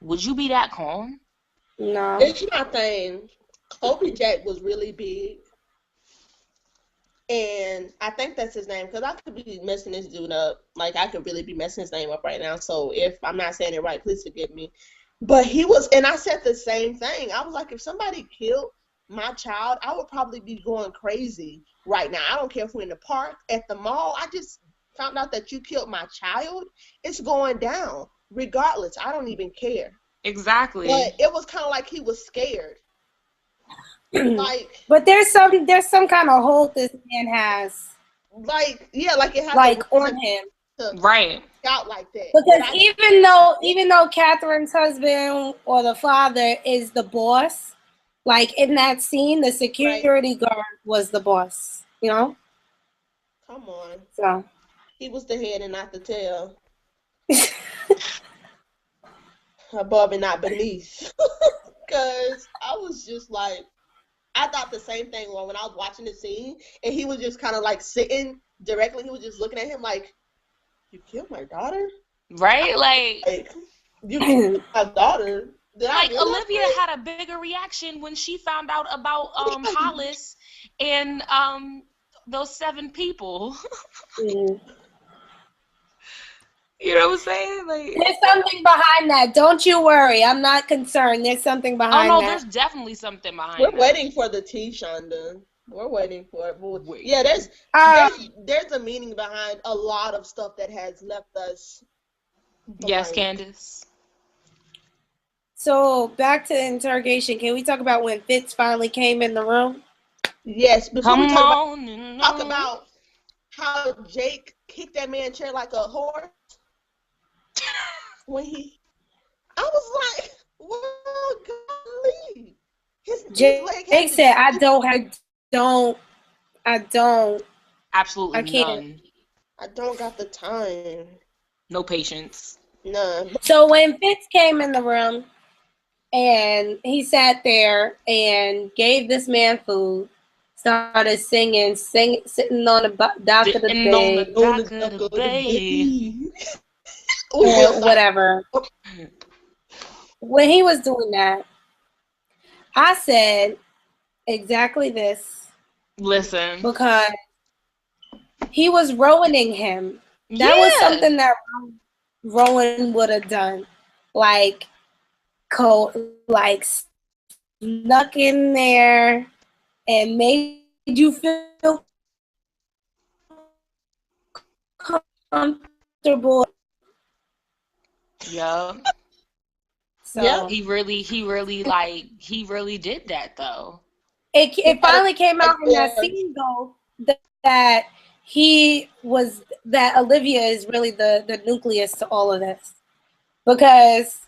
would you be that calm? No. It's my thing. Kobe Jack was really big. And I think that's his name, because I could be messing this dude up. Like, I could really be messing his name up right now. So if I'm not saying it right, please forgive me. But he was, and I said the same thing. I was like, if somebody killed my child, I would probably be going crazy right now. I don't care if we're in the park, at the mall. I just found out that you killed my child. It's going down. Regardless, I don't even care. Exactly. But it was kind of like he was scared. Like, but there's some kind of hold this man has. Like, yeah, like it has like on him. Right. Out like that. Because even though Catherine's husband or the father is the boss, like in that scene, the security guard was the boss. You know. Come on. So he was the head and not the tail. Above and not beneath. Because I was just like, I thought the same thing when I was watching the scene, and he was just kind of like sitting directly. He was just looking at him like, "You killed my daughter?" Right? Like you killed my daughter. Like Olivia had a bigger reaction when she found out about Hollis and those 7 people. You know what I'm saying? Like, there's something behind that. Don't you worry. I'm not concerned. There's something behind that. Oh, no, there's definitely something behind We're that. waiting for the tea, Shonda. We're waiting for it. Yeah, there's a meaning behind a lot of stuff that has left us blank. Yes, Candyce. So, back to the interrogation. Can we talk about when Fitz finally came in the room? Yes. Before we talk about how Jake kicked that man's chair like a horse. I was like, well, golly. Jake said, I don't. Absolutely I can't. none. I don't got the time. No patience. None. So when Fitz came in the room and he sat there and gave this man food, started singing, sitting on the dock of the bay. Whatever. When he was doing that, I said exactly this. Listen. Because he was ruining him. That was something that Rowan would have done. Like snuck in there and made you feel comfortable. Yeah. So yeah, he really did that though. It finally came out from that scene though that Olivia is really the nucleus to all of this. Because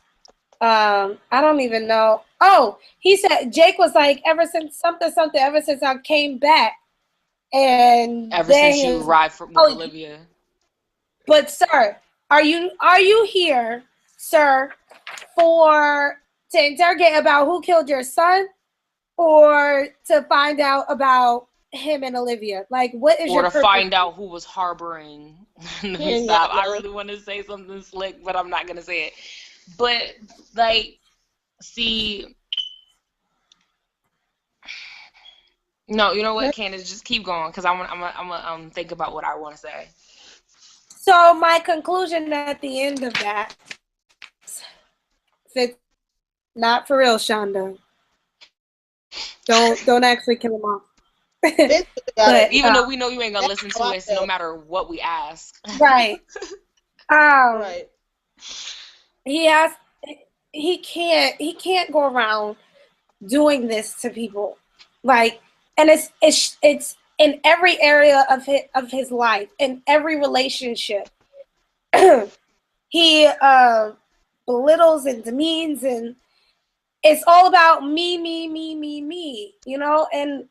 I don't even know. Oh, he said Jake was like, ever since I came back. And ever since you arrived with Olivia. But sir, are you here, sir, to interrogate about who killed your son, or to find out about him and Olivia? Like, what is your purpose? Or to find out who was harboring. Stop. I really want to say something slick, but I'm not gonna say it. But like, see, no, you know what, Candace, just keep going, because I'm think about what I want to say. So my conclusion at the end of that, Fitz, not for real, Shonda. Don't actually kill him off. But even though we know you ain't gonna listen to us, no matter what we ask. Right. Right. He can't go around doing this to people, like, and it's in every area of his life, in every relationship. He belittles and demeans, and it's all about me, you know, and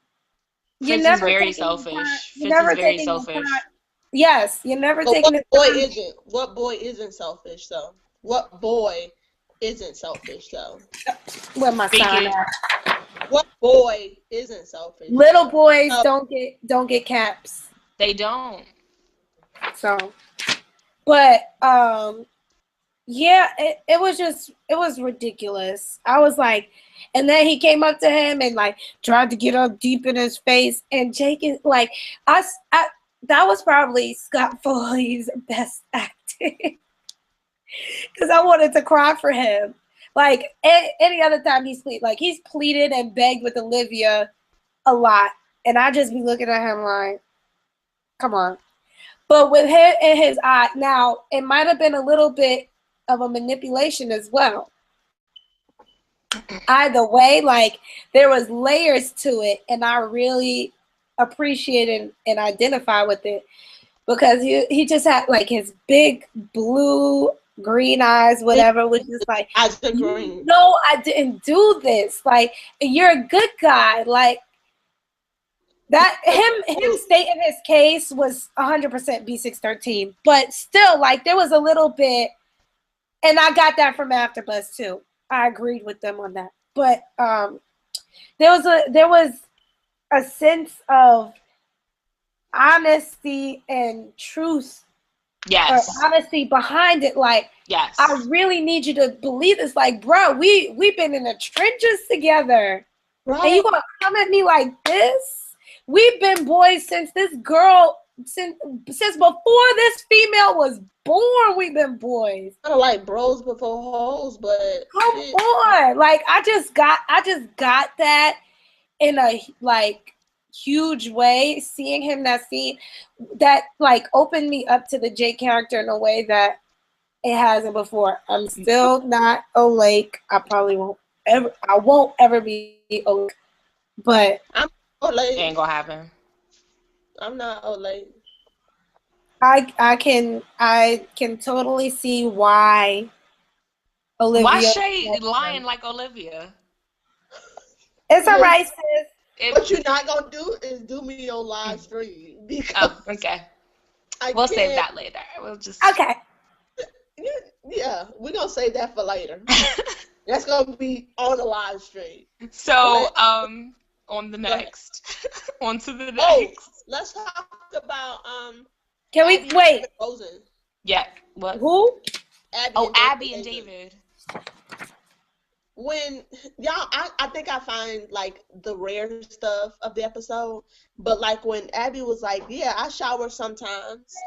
Fitz is very selfish. Fitz is very selfish. Yes, you're never taking it. What boy isn't selfish though? What boy isn't selfish though? Where my sign at? What boy isn't selfish? Little boys don't get caps. They don't. So, but yeah, it was ridiculous. I was like, and then he came up to him and like tried to get up deep in his face, and Jake is like, I that was probably Scott Foley's best acting because I wanted to cry for him. Like any other time he's pleaded and begged with Olivia a lot, and I just be looking at him like, come on. But with him in his eye, now it might have been a little bit of a manipulation as well. Either way, like there was layers to it, and I really appreciated and identify with it because he just had like his big blue green eyes, whatever, which is like, no, I didn't do this. Like, you're a good guy. Like that, him stating his case was 100% B613, but still, like there was a little bit, and I got that from AfterBuzz too. I agreed with them on that, but there was a sense of honesty and truth. Yes. Or honesty behind it. Like, yes, I really need you to believe this. Like, bro, we've been in the trenches together. Right. And you gonna come at me like this? We've been boys since this girl, since before this female was born, we've been boys. Kind of like bros before hoes, but come on. Like, I just got that in a like huge way. Seeing him that scene that like opened me up to the Jake character in a way that it hasn't before. I'm still not Olake. I won't ever be Olake. But I'm Olake. It ain't gonna happen. I'm not Olake. I can totally see why Olivia. Why Shay lying like Olivia? It's all right, sis. What you're not gonna do is do me on live stream because okay. We'll save that later. We'll just okay. Yeah, we're gonna save that for later. That's gonna be on the live stream. So on the next, on to the next. Oh, let's talk about Can we wait? Yeah. What? Who? Abby and David. When y'all, I think I find like the rare stuff of the episode, but like when Abby was like, yeah, I shower sometimes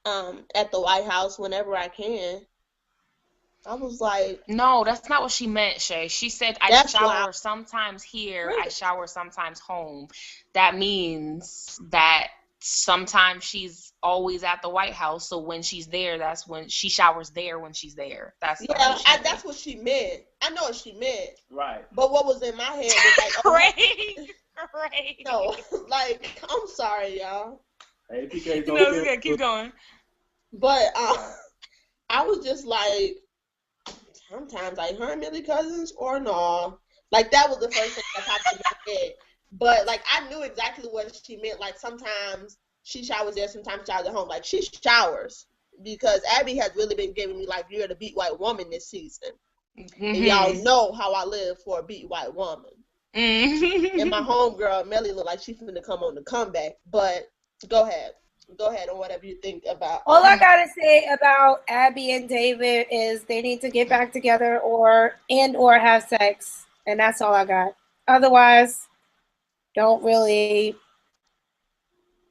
at the White House whenever I can. I was like, no, that's not what she meant, Shay. She said I shower sometimes here, really? I shower sometimes home. That means that sometimes she's always at the White House, so when she's there, that's when she showers there when she's there. That's that's what she meant. I know what she meant. Right. But what was in my head was like, right. No, like, I'm sorry, y'all. Hey, PK, no, it's good. Keep going. But I was just like, sometimes like her and Millie cousins or no. Like that was the first thing that popped in my head. But like I knew exactly what she meant. Like sometimes she showers there, sometimes she showers at home. Like she showers because Abby has really been giving me like you're the beat white woman this season. Mm-hmm. And y'all know how I live for a beat white woman. Mm-hmm. And my homegirl Melly looked like she's finna come on the comeback. But go ahead on whatever you think about. All I gotta say about Abby and David is they need to get back together or have sex, and that's all I got. Otherwise, don't really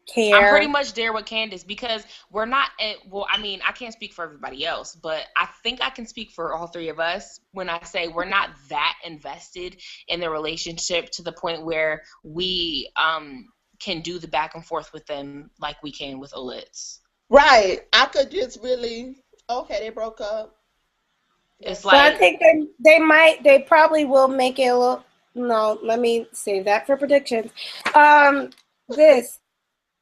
care. I'm pretty much there with Candyce because we're not I mean, I can't speak for everybody else, but I think I can speak for all three of us when I say we're not that invested in the relationship to the point where we can do the back and forth with them like we can with Olitz. Right. I could just really, okay, they broke up. It's like, but I think they probably will make it a little, no, let me save that for predictions.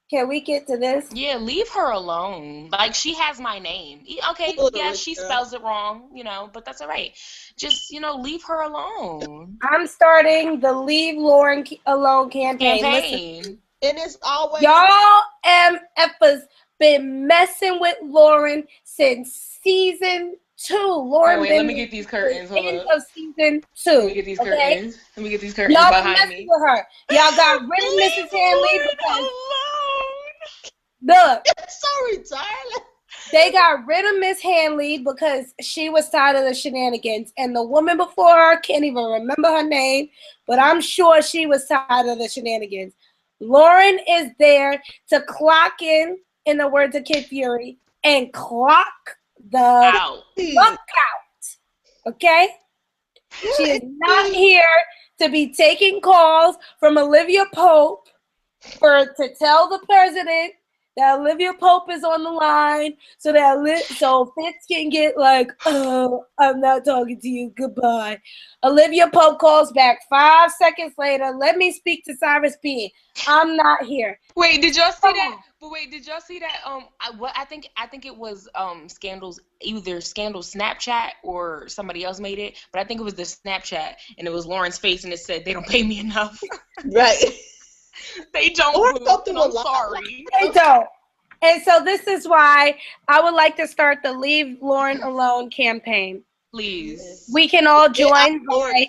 Can we get to this? Yeah, leave her alone. Like, she has my name. Okay, yeah, she spells it wrong, but that's all right. Just, leave her alone. I'm starting the Leave Lauryn Alone campaign. Listen, and it's always... Y'all MFers been messing with Lauryn since season 2. Lauryn wait, let me get these curtains. Hold end up. of season 2. Let me get these curtains. Let me get these curtains Y'all behind me. with her. Y'all got rid of Mrs. Hanley because look. It's so retarded. They got rid of Miss Hanley because she was tired of the shenanigans. And the woman before her, can't even remember her name, but I'm sure she was tired of the shenanigans. Lauryn is there to clock in the words of Kid Fury, and clock the fuck out. Okay? She is not here to be taking calls from Olivia Pope to tell the president that Olivia Pope is on the line so that so Fitz can get like, oh, I'm not talking to you. Goodbye. Olivia Pope calls back 5 seconds later. Let me speak to Cyrus P. I'm not here. Wait, did y'all see that? But wait, did y'all see that? I think it was Scandal's, either Scandal's Snapchat or somebody else made it. But I think it was the Snapchat, and it was Lauren's face, and it said, "They don't pay me enough." Right. They don't. I'm sorry. They don't. And so this is why I would like to start the Leave Lauryn Alone campaign. Please. We can all join by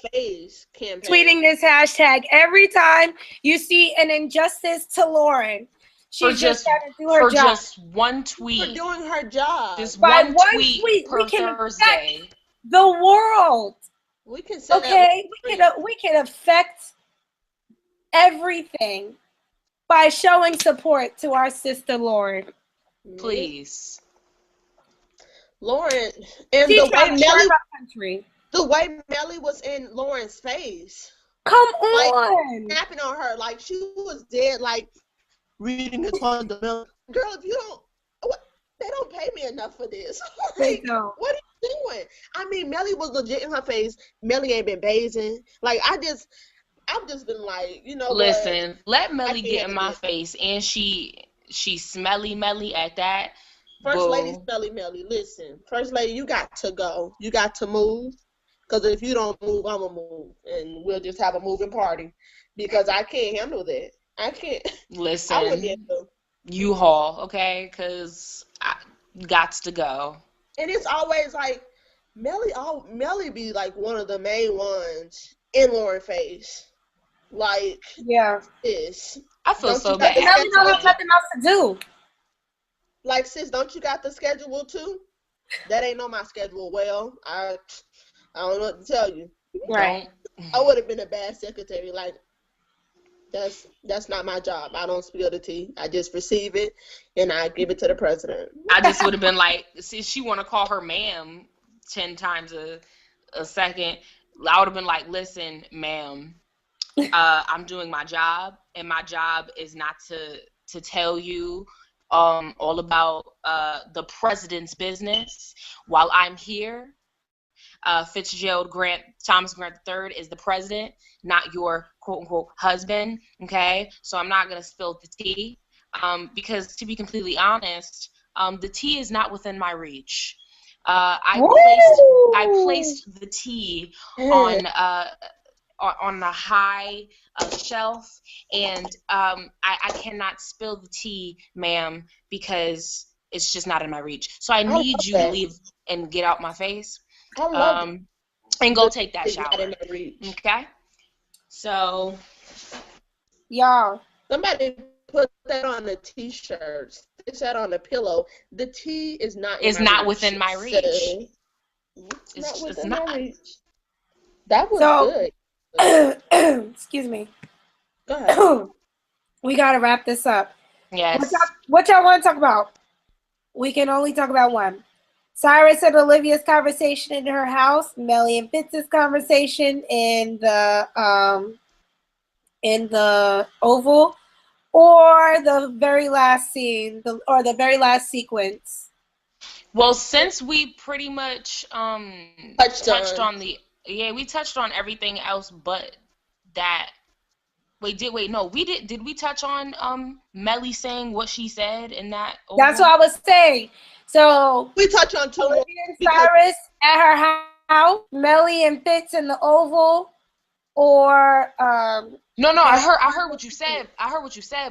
tweeting this hashtag every time you see an injustice to Lauryn. She's just got to do her job. Just one tweet. For doing her job. Just one tweet per Thursday. The world. We can we can affect everything by showing support to our sister Lauryn. Please. Lauryn, and the way Melly was in Lauren's face. Come on. Like, snapping on her. Like, she was dead, like, reading it on the milk. Girl, if you don't, they don't pay me enough for this. Like, they don't. What are you doing? I mean, Melly was legit in her face. Melly ain't been bathing. Like, I've just been like, you know. Listen, let Melly get in my face, and she smelly Melly at that. First Lady smelly Melly. Listen, First Lady, you got to go. You got to move. Because if you don't move, I'm going to move. And we'll just have a moving party. Because I can't handle that. I can't. Listen, I wouldn't handle. U-Haul, okay? Because I got to go. And it's always like, Melly be like one of the main ones in Lauren's face. Like, this. I feel so bad. Melly don't have nothing else to do. Like, sis, don't you got the schedule too? That ain't on my schedule. Well, I don't know what to tell you. Right. I would have been a bad secretary. Like, that's not my job. I don't spill the tea. I just receive it and I give it to the president. I just would have been like, see, she want to call her ma'am 10 times a second. I would have been like, listen, ma'am, I'm doing my job, and my job is not to tell you all about the president's business while I'm here. Fitzgerald Thomas Grant III is the president, not your quote-unquote husband, okay? So I'm not going to spill the tea because, to be completely honest, the tea is not within my reach. I placed the tea on the high shelf, and I cannot spill the tea, ma'am, because it's just not in my reach. So I need you to leave and get out my face. And go take that shower. Okay? So, y'all, somebody put that on a t-shirt. Stitch that on a pillow. The tea is not within my reach. It's not within my reach. That was good. Excuse me. Go ahead. We gotta wrap this up. Yes. What y'all want to talk about? We can only talk about one. Cyrus and Olivia's conversation in her house, Melly and Fitz's conversation in the Oval, or the very last scene, or the very last sequence. Well, since we pretty much touched on we touched on everything else but that. Did we touch on Melly saying what she said in that Oval? That's what I was saying. So we touch on two. Olivia and Cyrus at her house, Melly and Fitz in the Oval, or No, I heard what you said.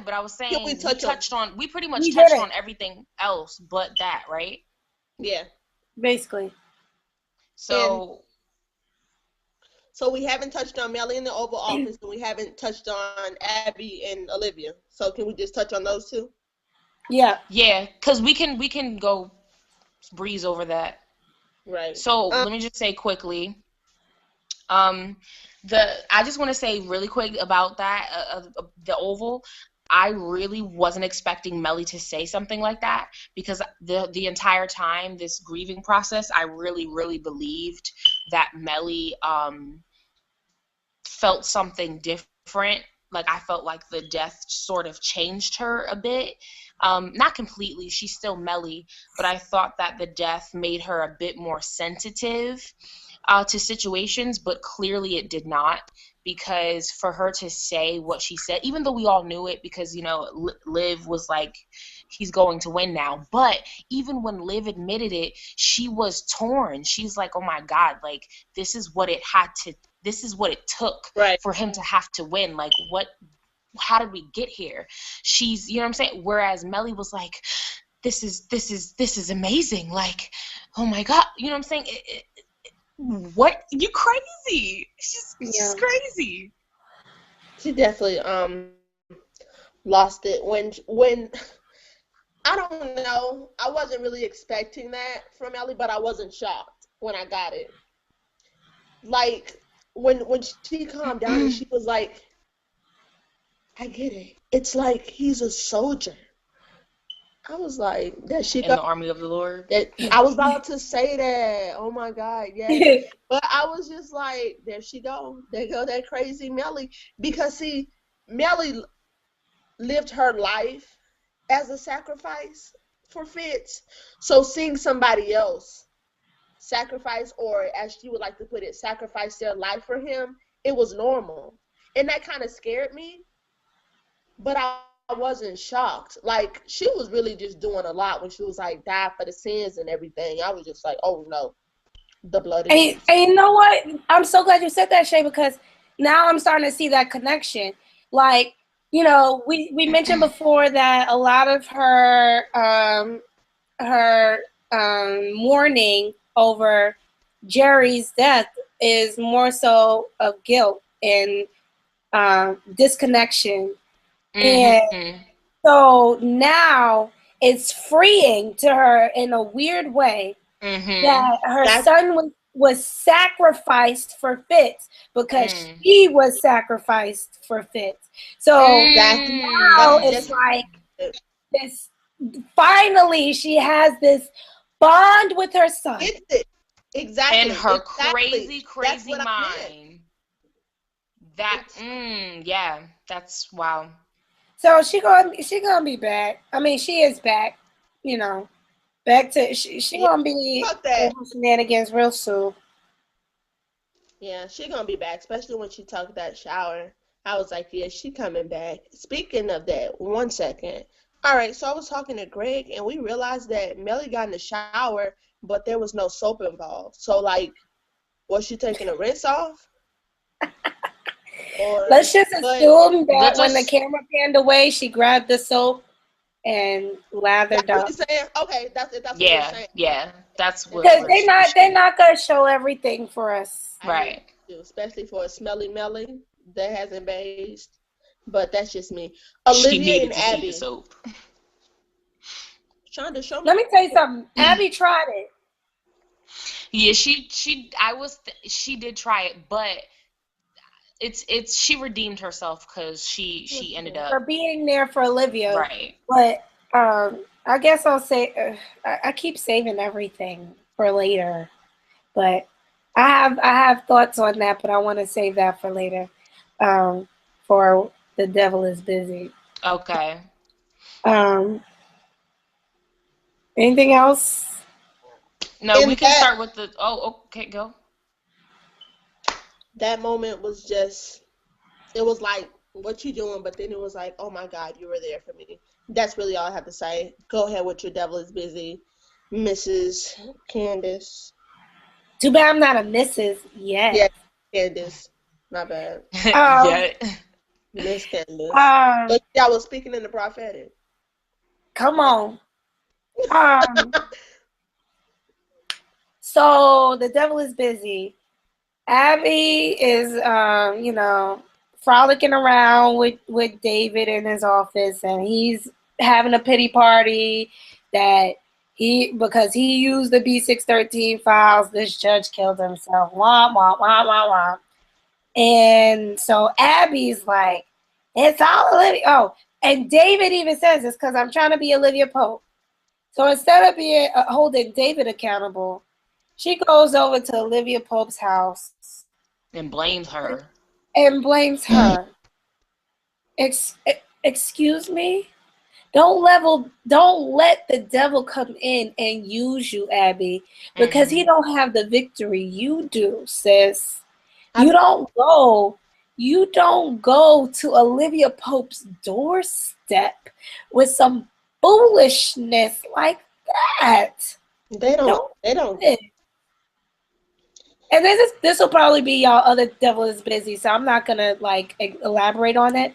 But I was saying we pretty much touched on everything else but that, right? Yeah. Basically. So we haven't touched on Melly in the Oval Office, and we haven't touched on Abby and Olivia. So can we just touch on those two? Yeah. Yeah, because we can go breeze over that. Right. So let me just say quickly. I just want to say really quick about that the Oval. I really wasn't expecting Melly to say something like that, because the entire time, this grieving process, I really believed that Melly felt something different. Like, I felt like the death sort of changed her a bit. Not completely, she's still Melly, but I thought that the death made her a bit more sensitive to situations, but clearly it did not, because for her to say what she said, even though we all knew it, because, you know, Liv was like, he's going to win now, but even when Liv admitted it, she was torn. She's like, oh my God, like, this is what it took for him to have to win. Like, how did we get here? She's, you know what I'm saying? Whereas Melly was like, this is amazing. Like, oh my God, you know what I'm saying? What? You crazy? She's crazy. She definitely lost it when I don't know. I wasn't really expecting that from Ellie, but I wasn't shocked when I got it. Like, when she calmed down and she was like, I get it. It's like he's a soldier. I was like, that she in the army of the Lord. That I was about to say that. Oh my God, yes. But I was just like, there she go. There go that crazy Melly. Because see, Melly lived her life as a sacrifice for Fitz. So seeing somebody else sacrifice, or as she would like to put it, sacrifice their life for him, it was normal. And that kind of scared me. But I wasn't shocked. Like, she was really just doing a lot when she was like, die for the sins and everything. I was just like, oh no, the blood is. And you know what? I'm so glad you said that, Shay, because now I'm starting to see that connection. Like, you know, we mentioned before that a lot of her mourning over Jerry's death is more so of guilt and disconnection. And so now it's freeing to her in a weird way that her son was sacrificed for Fitz because she was sacrificed for Fitz. So now it's like this. Finally, she has this bond with her son. Exactly. In her crazy mind. Yeah, that's wow. So she gonna be back. I mean, she is back. You know, back to she gonna be shenanigans real soon. Yeah, she gonna be back, especially when she took that shower. I was like, yeah, she coming back. Speaking of that, 1 second. All right, so I was talking to Greg, and we realized that Melly got in the shower, but there was no soap involved. So, like, was she taking a rinse off? Let's just assume that when the camera panned away, she grabbed the soap and lathered up. What you're saying? Okay, that's what you're saying. Yeah, that's what. Because they're not gonna show everything for us, right? Especially for a smelly Melly that hasn't bathed. But that's just me. Olivia and Abby. Soap. Shonda, show me. Let me tell you something. Abby tried it. Yeah, she did try it, but it's she redeemed herself because she ended up for being there for Olivia, right? But I guess I'll say I keep saving everything for later, but I have thoughts on that, but I want to save that for later. For the devil is busy. Okay. Anything else? No, we can start with the. Oh, okay, go. That moment was just, it was like, what you doing? But then it was like, oh my God, you were there for me. That's really all I have to say. Go ahead with your devil is busy, Mrs. Candyce. Too bad I'm not a Mrs. yet. Yeah, Candyce. Not bad. Miss Candyce. But I was speaking in the prophetic. Come on. So the devil is busy. Abby is, frolicking around with David in his office, and he's having a pity party that because he used the B613 files, this judge killed himself. Wah, wah, wah, wah, wah. And so Abby's like, it's all Olivia. Oh, and David even says this because I'm trying to be Olivia Pope. So instead of being holding David accountable, she goes over to Olivia Pope's house and blames her. Excuse me? Don't let the devil come in and use you, Abby, because he don't have the victory you do, sis. You don't go to Olivia Pope's doorstep with some foolishness like that. They don't. And this will probably be y'all other devil is busy, so I'm not gonna elaborate on it.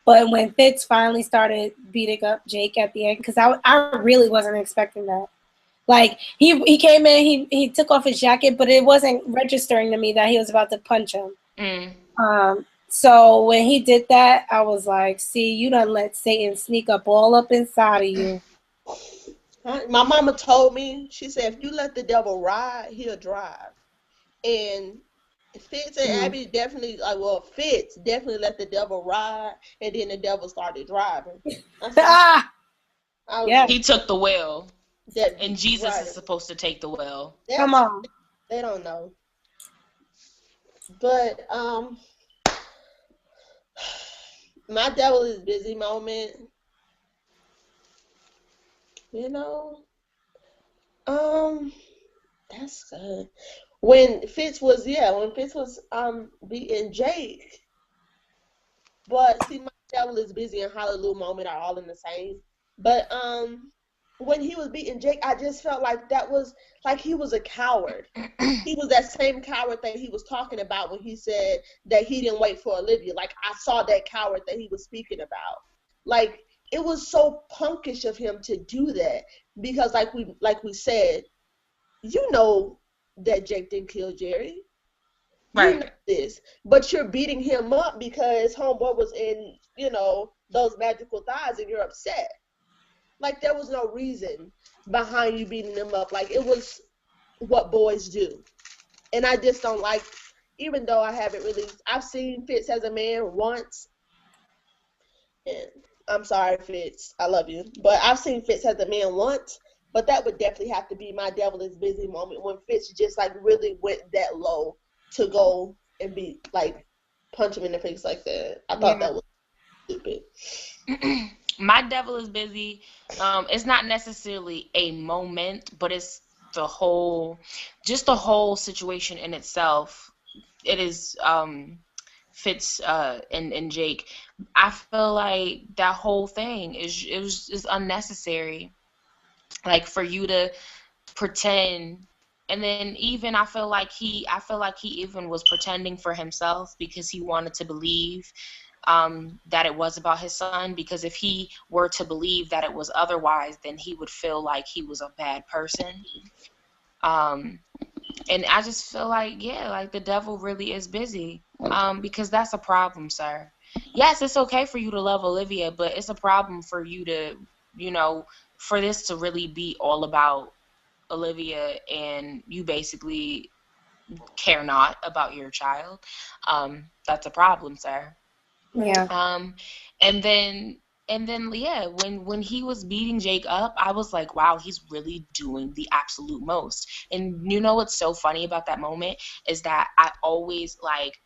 But when Fitz finally started beating up Jake at the end, because I really wasn't expecting that. Like he came in, he took off his jacket, but it wasn't registering to me that he was about to punch him. So when he did that, I was like, see, you done let Satan sneak up all up inside of you. My mama told me, she said, if you let the devil ride, he'll drive. And Fitz and Abby definitely, Fitz definitely let the devil ride, and then the devil started driving. He took the wheel. And Jesus is supposed to take the wheel. Come on. They don't know. But, my devil is busy moment. That's good. When Fitz was beating Jake. But see, my devil is busy and Hallelujah moment are all in the same. But when he was beating Jake, I just felt like that was like he was a coward. He was that same coward that he was talking about when he said that he didn't wait for Olivia. Like, I saw that coward that he was speaking about. Like, it was so punkish of him to do that because, like we said, you know that Jake didn't kill Jerry. Right. You know this, but you're beating him up because homeboy was in, those magical thighs, and you're upset. Like, there was no reason behind you beating them up. Like, it was what boys do. And I just don't like, even though I haven't really, I've seen Fitz as a man once. And I'm sorry, Fitz, I love you. But I've seen Fitz as a man once. But that would definitely have to be my devil is busy moment when Fitz just, really went that low to go and punch him in the face like that. I thought that was stupid. My devil is busy. It's not necessarily a moment, but it's the whole situation in itself. It is Fitz and Jake. I feel like that whole thing is unnecessary. Like, for you to pretend. And then even I feel like he even was pretending for himself because he wanted to believe that it was about his son, because if he were to believe that it was otherwise, then he would feel like he was a bad person. And I just feel like, the devil really is busy, because that's a problem, sir. Yes, it's okay for you to love Olivia, but it's a problem for you to, for this to really be all about Olivia and you basically care not about your child. That's a problem, sir. Yeah. And then when he was beating Jake up, I was like, wow, he's really doing the absolute most. And you know what's so funny about that moment is that I always like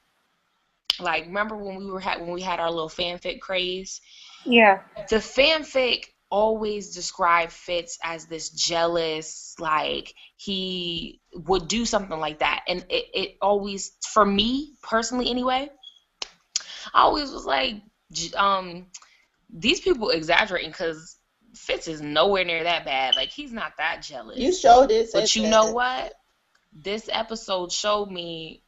remember when we had our little fanfic craze? Yeah. The fanfic always described Fitz as this jealous, like he would do something like that. And it always, for me personally anyway, I always was like, these people exaggerating because Fitz is nowhere near that bad. Like, he's not that jealous. You showed it. But you know what? this episode showed me,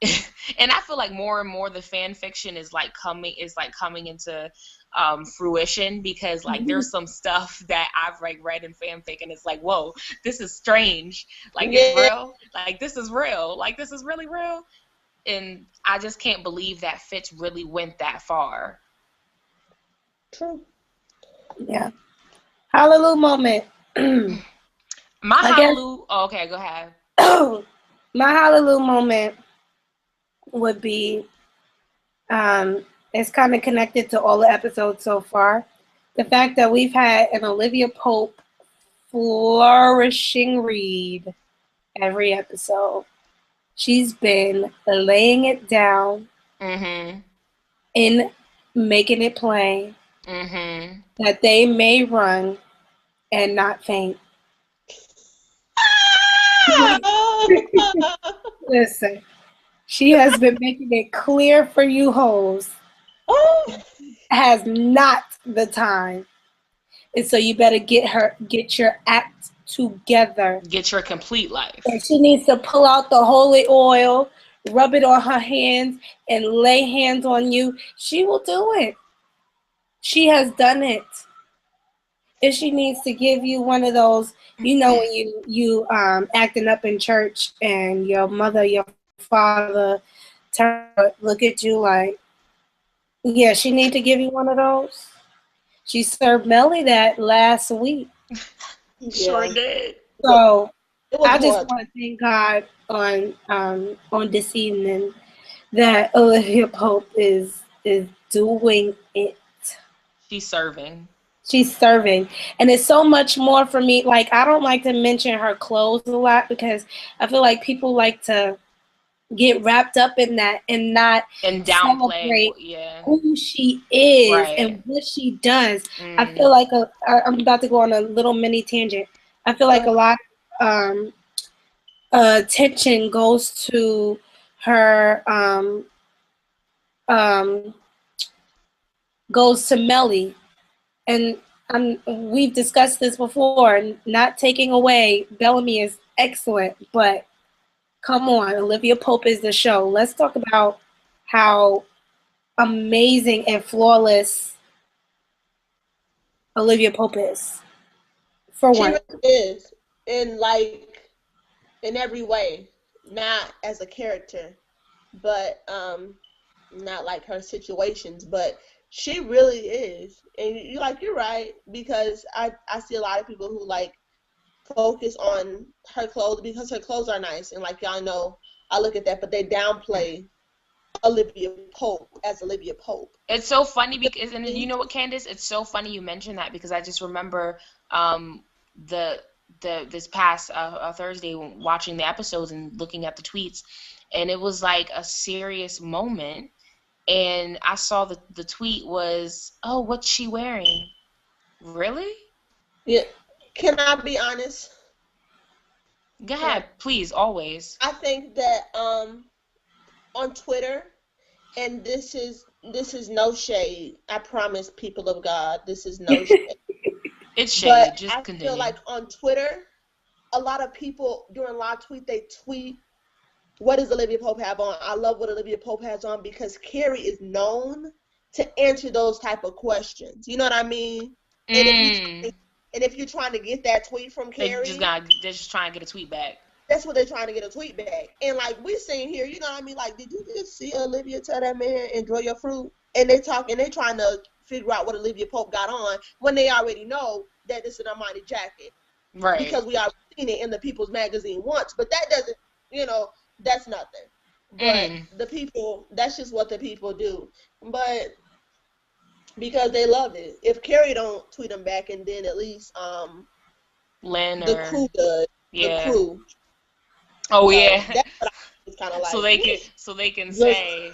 and I feel like more and more the fan fiction is like coming into fruition, because like there's some stuff that I've like read in fanfic and it's like, whoa, this is strange. Like it's real. Like this is real. Like this is really real. And I just can't believe that Fitz really went that far. True. Yeah. Hallelujah moment. My hallelujah. Oh, okay, go ahead. My hallelujah moment would be, it's kind of connected to all the episodes so far. The fact that we've had an Olivia Pope flourishing read every episode. She's been laying it down and making it plain that they may run and not faint. Listen, she has been making it clear for you hoes. Has not the time. And so you better get your act together. Get your complete life. And she needs to pull out the holy oil, rub it on her hands, and lay hands on you. She will do it. She has done it. If she needs to give you one of those, you know, when you acting up in church and your mother, your father look at you like, yeah, she need to give you one of those. She served Melly that last week. Sure did. So I just want to thank God on this evening that Olivia Pope is doing it. She's serving. She's serving. And it's so much more for me. Like, I don't like to mention her clothes a lot because I feel like people like to get wrapped up in that and not downplay who she is and what she does. I feel like I'm about to go on a little mini tangent. I feel like a lot of attention goes to her goes to Melly, and we've discussed this before. Not taking away, Bellamy is excellent, but come on, Olivia Pope is the show. Let's talk about how amazing and flawless Olivia Pope is. For one, she really is, in every way, not as a character, but not like her situations, but she really is. And you're right, because I see a lot of people who like focus on her clothes because her clothes are nice, and like y'all know, I look at that, but they downplay Olivia Pope as Olivia Pope. It's so funny because, and you know what, Candice? It's so funny you mentioned that because I just remember this past Thursday watching the episodes and looking at the tweets, and it was like a serious moment. And I saw the tweet was, "Oh, what's she wearing?" Really? Yeah. Can I be honest? Go ahead, please, always. I think that on Twitter, and this is no shade. I promise, people of God, this is no shade. It's shade. But just I continue. feel like on Twitter, a lot of people during live tweet, they tweet, "What does Olivia Pope have on?" I love what Olivia Pope has on because Carrie is known to answer those type of questions. You know what I mean? And if you're trying to get that tweet from Carrie, they're just trying to get a tweet back. That's what they're trying to get a tweet back. And like we're saying here, you know what I mean? Like, did you just see Olivia tell that man enjoy your fruit? And they trying to figure out what Olivia Pope got on when they already know that it's an Armani jacket. Right. Because we already seen it in the People's Magazine once. But that doesn't, that's nothing. But the people, that's just what the people do. But because they love it. If Carrie don't tweet them back, and then at least Lynn the crew does. Yeah. The crew. Oh yeah. That's what I was kind of like. So they can say,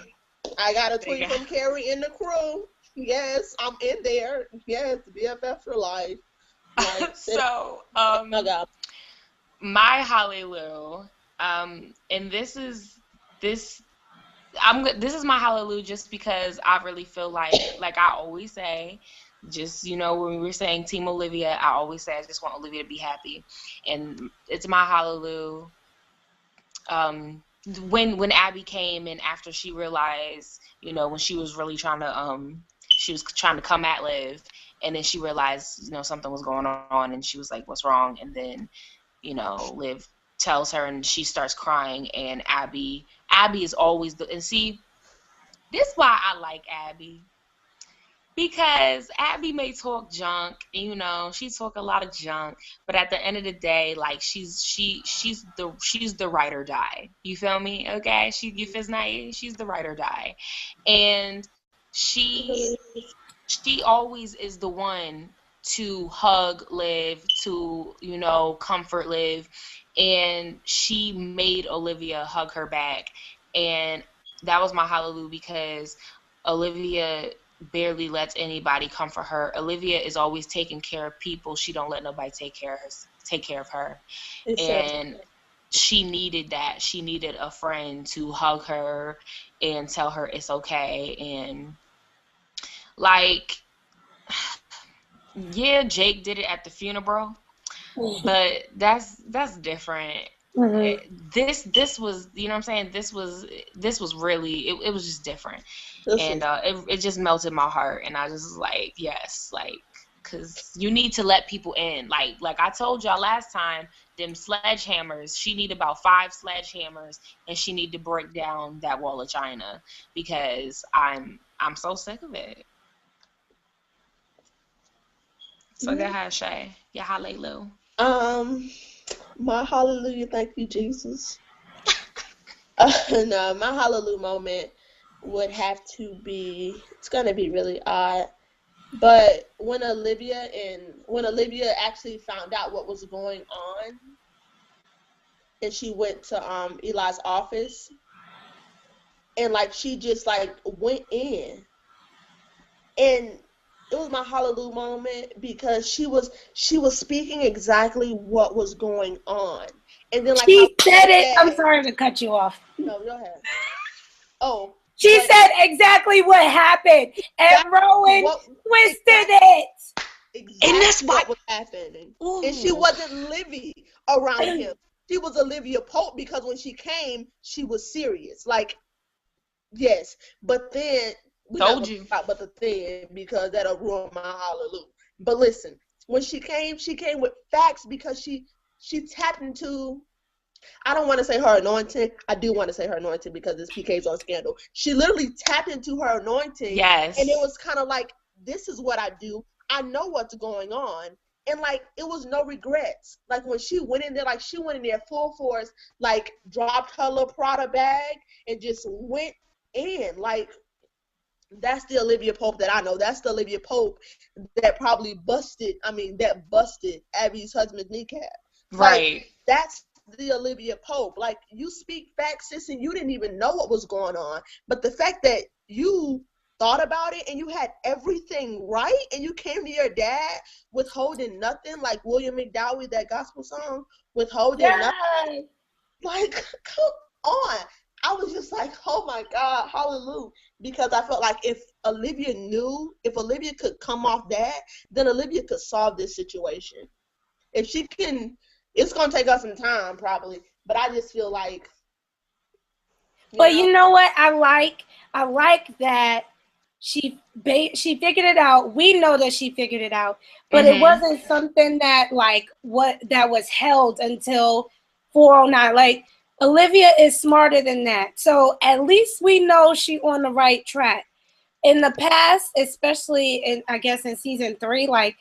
I got a tweet from Carrie in the crew. Yes, I'm in there. Yes, BFF for life. Like, so my hallelujah, and this is my hallelujah just because I really feel like I always say, just, when we're saying Team Olivia, I always say I just want Olivia to be happy. And it's my hallelujah when Abby came and after she realized, you know, when she was really trying to come at Liv, and then she realized, you know, something was going on, and she was like, what's wrong? And then, you know, Liv tells her, and she starts crying, and Abby is always and see, this is why I like Abby. Because Abby may talk junk, you know, she talk a lot of junk, but at the end of the day, like she's the ride or die. You feel me? Okay, she's the ride or die, and she always is the one to hug Liv, to, you know, comfort Liv, and she made Olivia hug her back, and that was my hallelujah, because Olivia barely lets anybody comfort her. Olivia is always taking care of people. She don't let nobody take care of her. And she needed that. She needed a friend to hug her and tell her it's okay. And like, yeah, Jake did it at the funeral, but that's different. Mm-hmm. This was, you know what I'm saying? This was really, it was just different. And it just melted my heart, and I just was like, yes, like, because you need to let people in. Like I told y'all last time, them sledgehammers, she need about 5 sledgehammers, and she need to break down that wall of China, because I'm so sick of it. So go ahead, Shay. Yeah, hallelujah. My hallelujah, thank you, Jesus. No, my hallelujah moment would have to be, it's gonna be really odd, but when Olivia actually found out what was going on, and she went to Eli's office, and like she just like went in, and it was my hallelujah moment, because she was speaking exactly what was going on, and then like she said it. I'm sorry to cut you off. No, go ahead. Oh, she said exactly what happened, and Rowan twisted it. Exactly, and that's what was happening. Ooh. And she wasn't Livy around him. She was Olivia Pope, because when she came, she was serious. Like, yes, but then told you about the thing, because that'll ruin my hallelujah. But listen, when she came with facts, because she tapped into, I don't want to say her anointing. I do want to say her anointing, because it's PK's on Scandal. She literally tapped into her anointing. Yes. And it was kind of like, this is what I do. I know what's going on. And like, it was no regrets. Like when she went in there, like she went in there full force, like dropped her little Prada bag and just went in. Like, that's the Olivia Pope that I know. That's the Olivia Pope that probably busted Abby's husband's kneecap. Right. Like, that's the Olivia Pope. Like, you speak facts, sis, and you didn't even know what was going on. But the fact that you thought about it and you had everything right, and you came to your dad withholding nothing, like William McDowell, that gospel song, withholding nothing. Like, come on. I was just like, oh my God, hallelujah. Because I felt like if Olivia could come off that, then Olivia could solve this situation. If she can, it's going to take us some time probably, but I just feel like. You know what? I like that she figured it out. We know that she figured it out, but it wasn't something that that was held until 409. Like, Olivia is smarter than that. So at least we know she's on the right track. In the past, especially I guess in season 3, like,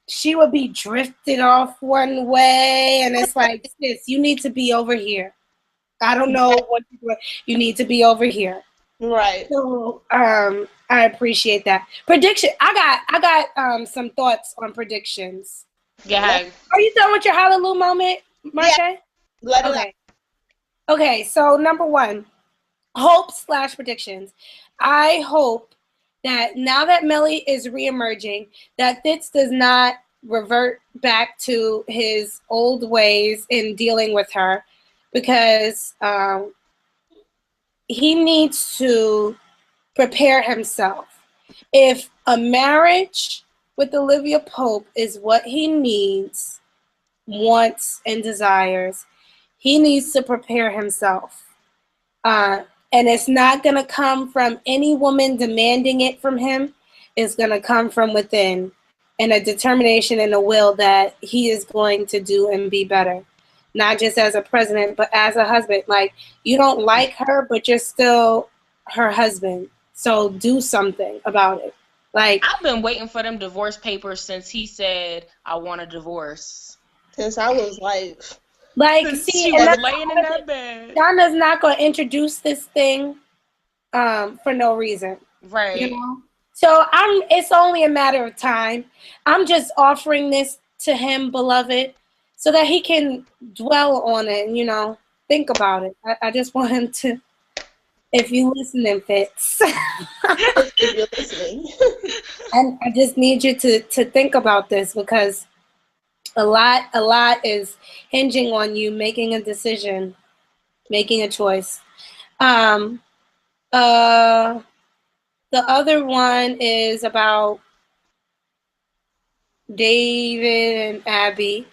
she would be drifted off one way, and it's like, sis, you need to be over here. I don't know what you need to be over here. Right. So I appreciate that. Prediction. I got some thoughts on predictions. Yeah. Are you done with your hallelujah moment, Marshé? Yeah. Let it out. Okay, so number 1, hope/predictions. I hope that now that Melly is reemerging, that Fitz does not revert back to his old ways in dealing with her, because he needs to prepare himself. If a marriage with Olivia Pope is what he needs, wants, and desires, he needs to prepare himself. And it's not going to come from any woman demanding it from him. It's going to come from within, and a determination and a will that he is going to do and be better. Not just as a president, but as a husband. Like, you don't like her, but you're still her husband. So do something about it. Like, I've been waiting for them divorce papers since he said, I want a divorce. Since I was like since she was laying in that bed. Donna's not going to introduce this thing for no reason. Right. You know? So it's only a matter of time. I'm just offering this to him, beloved, so that he can dwell on it and, think about it. I just want him to, if you listening, Fitz. If you're listening. And I just need you to think about this, because a lot is hinging on you making a decision, making a choice. The other one is about David and Abby.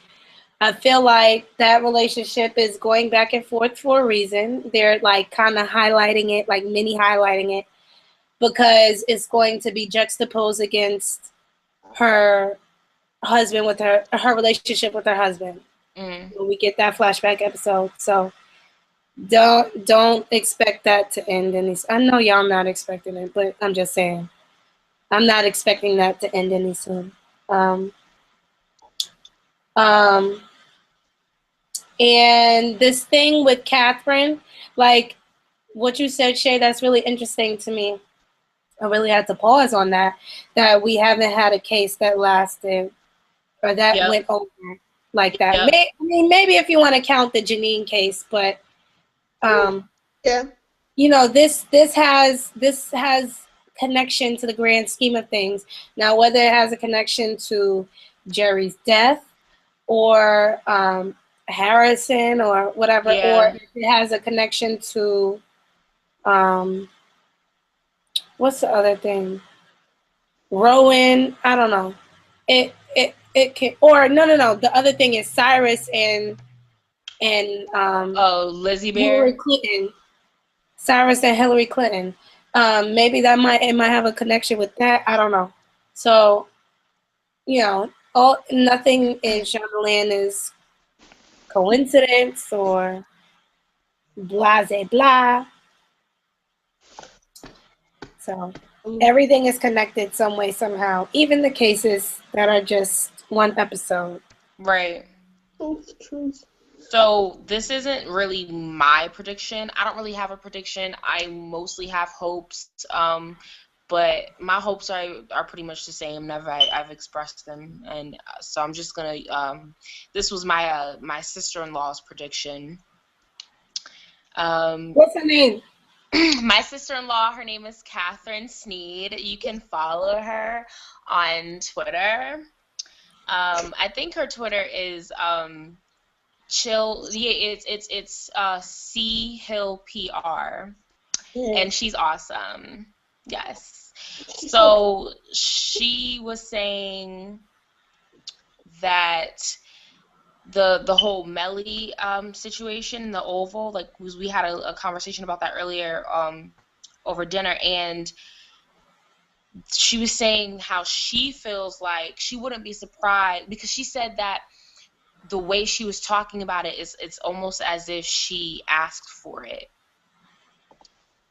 I feel like that relationship is going back and forth for a reason. They're like kind of highlighting it, like mini highlighting it, because it's going to be juxtaposed against her husband with her relationship with her husband. When we get that flashback episode. So don't expect that to end any. I know y'all not expecting it, but I'm just saying, I'm not expecting that to end any soon. And this thing with Catherine, like what you said, Shay, that's really interesting to me. I really had to pause on that we haven't had a case that lasted or that went over like that. Yep. Maybe if you want to count the Janine case, but yeah. This has connection to the grand scheme of things. Now, whether it has a connection to Jerry's death or Harrison or whatever, or if it has a connection to what's the other thing? Rowan, I don't know. It can, or no. The other thing is Cyrus and Lizzie Bear. Hillary Clinton. Cyrus and Hillary Clinton. Maybe it might have a connection with that. I don't know. So, nothing in Shondaland is coincidence or blase blah. So everything is connected some way, somehow. Even the cases that are just one episode. Right. Truth. So this isn't really my prediction. I don't really have a prediction. I mostly have hopes, but my hopes are pretty much the same. I've expressed them, and so I'm just gonna. This was my sister-in-law's prediction. What's her name? My sister-in-law, her name is Catherine Sneed. You can follow her on Twitter. I think her Twitter is chill. Yeah, it's C Hill PR, and she's awesome. Yes. So she was saying that the whole Melody situation, the Oval, like we had a conversation about that earlier over dinner, and she was saying how she feels like she wouldn't be surprised, because she said that the way she was talking about it it's almost as if she asked for it.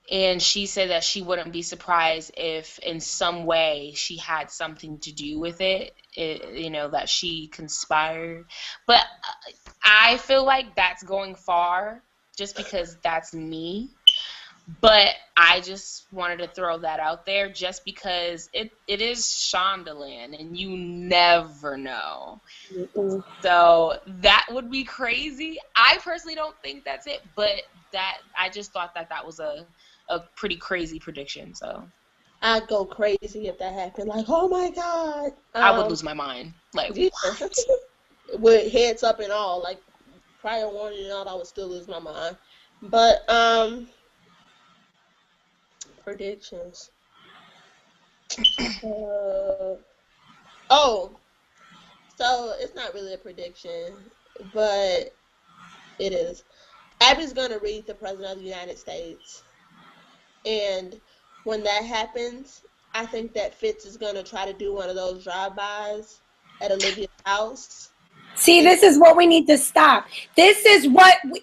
And she said that she wouldn't be surprised if in some way she had something to do with it, that she conspired. But I feel like that's going far, just because that's me. But I just wanted to throw that out there, just because it is Shondaland, and you never know. So that would be crazy. I personally don't think that's it, but I just thought that was a pretty crazy prediction. So I'd go crazy if that happened. Like, oh my God. I would lose my mind. Like, what? With heads up and all, like prior warning and all, I would still lose my mind. But predictions. So it's not really a prediction, but It is. Abby's gonna read the President of the United States. And when that happens, I think that Fitz is gonna try to do one of those drive-bys at Olivia's house. See, this is what we need to stop. This is what we...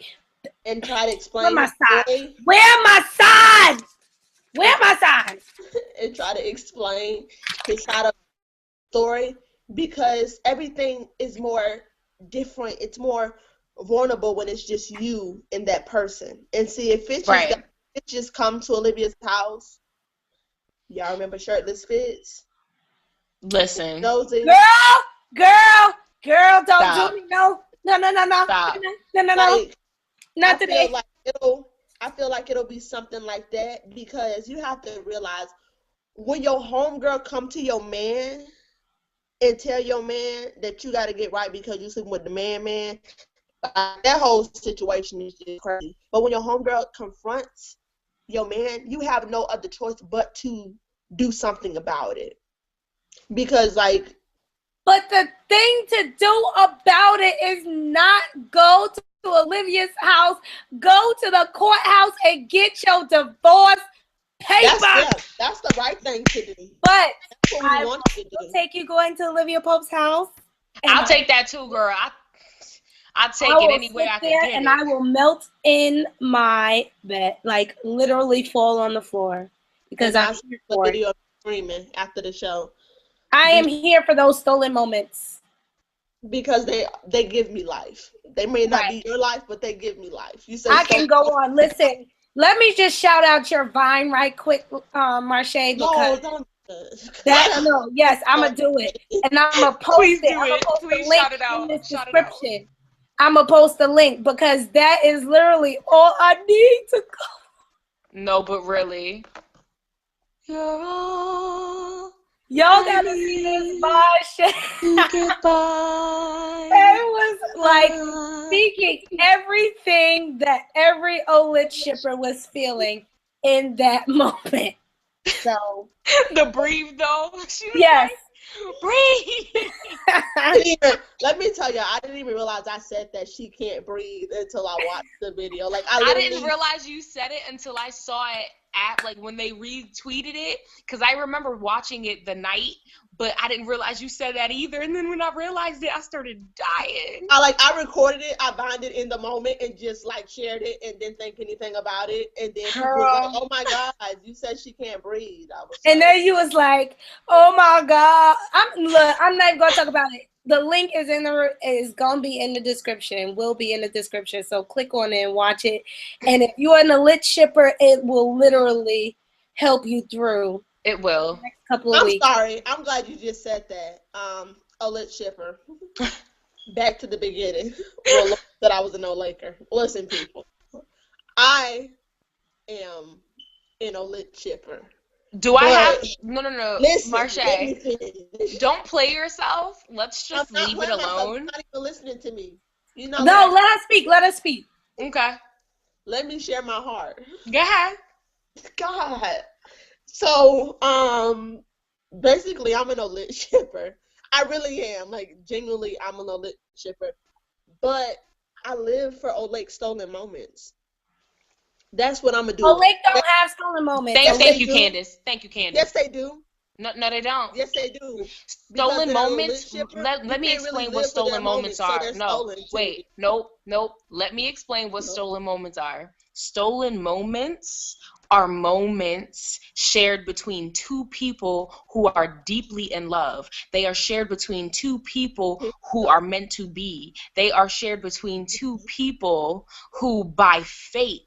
And try to explain my his side? story. Where my side? Where my side? And try to explain his side of the story, because everything is more different. It's more vulnerable when it's just you and that person. And see, if Fitz just come to Olivia's house, y'all remember Shirtless Fitz? Listen. Girl, don't Stop. do me. No. Stop. No. Like, Not today. I feel like it'll be something like that, because you have to realize when your homegirl come to your man and tell your man that you got to get right because you sleeping with the man, that whole situation is just crazy. But when your homegirl confronts your man, you have no other choice but to do something about it. Because, like... But the thing to do about it is not go to Olivia's house, go to the courthouse and get your divorce papers. That's the right thing to do. But that's what we want to do. Take you going to Olivia Pope's house. I'll take that too, girl. I'll take it any way I can get it. And I will melt in my bed, like literally fall on the floor, because I'm here for it. Video screaming after the show. I am here for those stolen moments. Because they give me life. They may not be your life, but they give me life. You said I can go on. Listen, let me just shout out your Vine right quick, Marshé. No, don't. Yes, I'm gonna do it, and I'm gonna post it. I'm gonna post the link in this description. I'm gonna post the link, because that is literally all I need to go. No, but really, you're all. Y'all gotta see this Marshé. It was like speaking everything that every OLIT shipper was feeling in that moment. So the breathe though. Yes. Breathe. Let me tell you, I didn't even realize I said that she can't breathe until I watched the video. Like I didn't realize you said it until I saw it when they retweeted it, because I remember watching it the night, but I didn't realize you said that either. And then when I realized it, I started dying. I recorded it, I found it in the moment and just like shared it and didn't think anything about it. And then people was like, "Oh my God, you said she can't breathe." And then you was like, "Oh my God." I'm not even gonna talk about it. The link is gonna be in the description. Will be in the description. So click on it and watch it. And if you're an OLIT shipper, it will literally help you through. It will. The next couple of weeks. I'm sorry. I'm glad you just said that. OLIT shipper. Back to the beginning. That I was an O-Laker. Listen, people. I am an OLIT shipper. Do I have no? Listen, Marshé, don't play yourself. Let's just leave it alone. You're not even listening to me. You know. No, let us speak. Let us speak. Okay. Let me share my heart. Go ahead. God. So, basically, I'm an OLIT shipper. I really am. Like, genuinely, I'm an OLIT shipper. But I live for OLIT stolen moments. That's what I'm gonna do. OLIT don't have stolen moments. Thank you, Candyce. Thank you, Candyce. Yes, they do. No, they don't. Yes, they do. Stolen moments. Let me explain what stolen moments are. No, wait. Nope. Let me explain what stolen moments are. Stolen moments are moments shared between two people who are deeply in love. They are shared between two people who are meant to be. They are shared between two people who, by fate,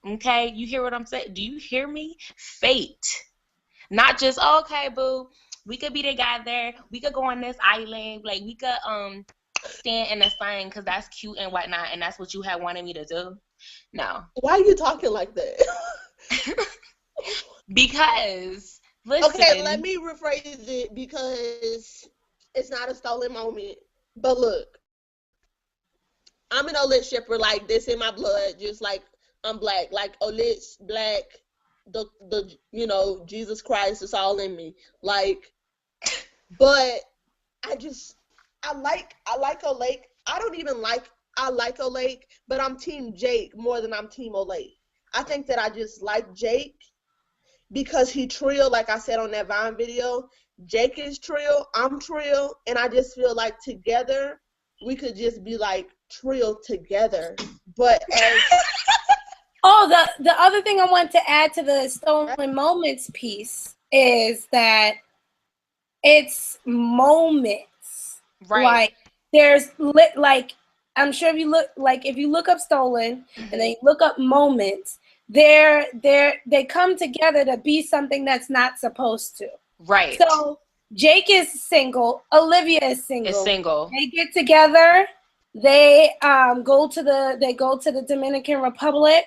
okay, you hear what I'm saying? Do you hear me? Fate. Not just, okay, boo, we could be together. We could go on this island. Like, we could stand in the sun because that's cute and whatnot, and that's what you had wanted me to do. No. Why are you talking like that? Because, listen. Okay, let me rephrase it, because it's not a stolen moment. But look, I'm an OLIT shipper, like this in my blood, just like I'm black. Like OLIT's black, the Jesus Christ is all in me. Like, but I like OLIT. I I like Olake, but I'm Team Jake more than I'm Team Olake. I think that I just like Jake because he trill, like I said on that Vine video. Jake is trill, I'm trill, and I just feel like together we could just be like trill together. But as the other thing I want to add to the stolen moments piece is that it's moments. Right. Like there's like I'm sure if you look up stolen and then you look up moments, they come together to be something that's not supposed to. Right. So Jake is single, Olivia is single. Is single. They get together. They go to the Dominican Republic.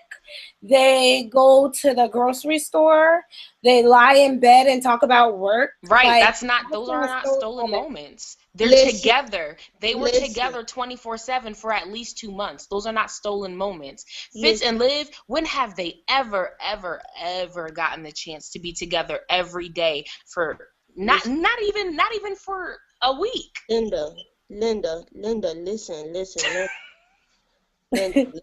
They go to the grocery store. They lie in bed and talk about work. Right. Like, Those are not stolen moments. They're together. They were together 24/7 for at least 2 months. Those are not stolen moments. Fitz and Liv, when have they ever gotten the chance to be together every day for not even for a week? Linda, listen. Linda,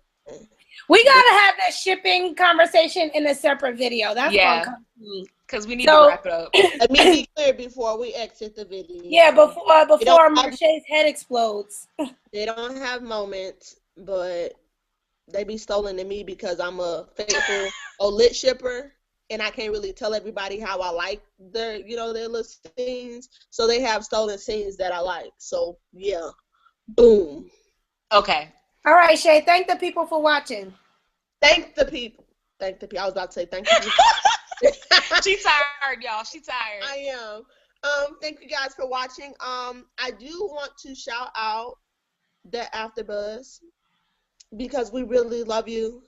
we gotta have that shipping conversation in a separate video. That's gonna come to me. Because we need to wrap it up. Let me be clear before we exit the video. Yeah, before Marché's head explodes. They don't have moments, but they be stolen to me because I'm a faithful Olit shipper, and I can't really tell everybody how I like their little scenes. So they have stolen scenes that I like. So yeah, boom. Okay. All right, Shay. Thank the people for watching. Thank the people. I was about to say thank you. She's tired, y'all. She's tired. I am. Thank you guys for watching. I do want to shout out the AfterBuzz because we really love you,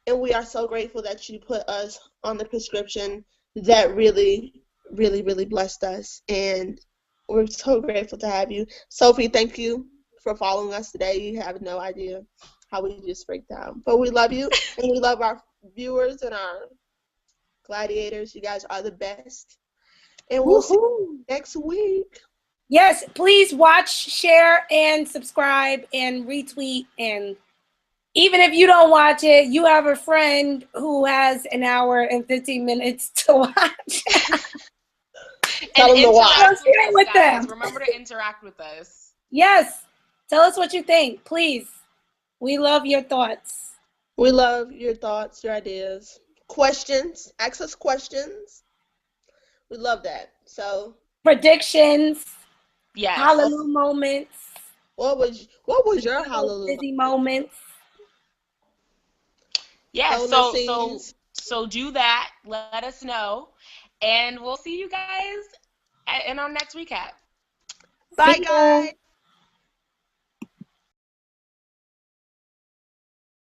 and we are so grateful that you put us on the prescription that really, really, really blessed us, and we're so grateful to have you. Sophie, thank you for following us today. You have no idea how we just freaked out, but we love you, and we love our viewers and our gladiators. You guys are the best, and we'll see you next week. Yes, please watch, share, and subscribe, and retweet. And even if you don't watch it, you have a friend who has an hour and 15 minutes to watch. Tell them to watch. With them. Remember to interact with us. Yes, tell us what you think, please. We love your thoughts. We love your thoughts, your ideas. Questions, ask us questions. We love that. So predictions, hallelujah moments. What was your hallelujah busy moments? Yeah, so do that. Let us know, and we'll see you guys in our next recap. Bye, guys.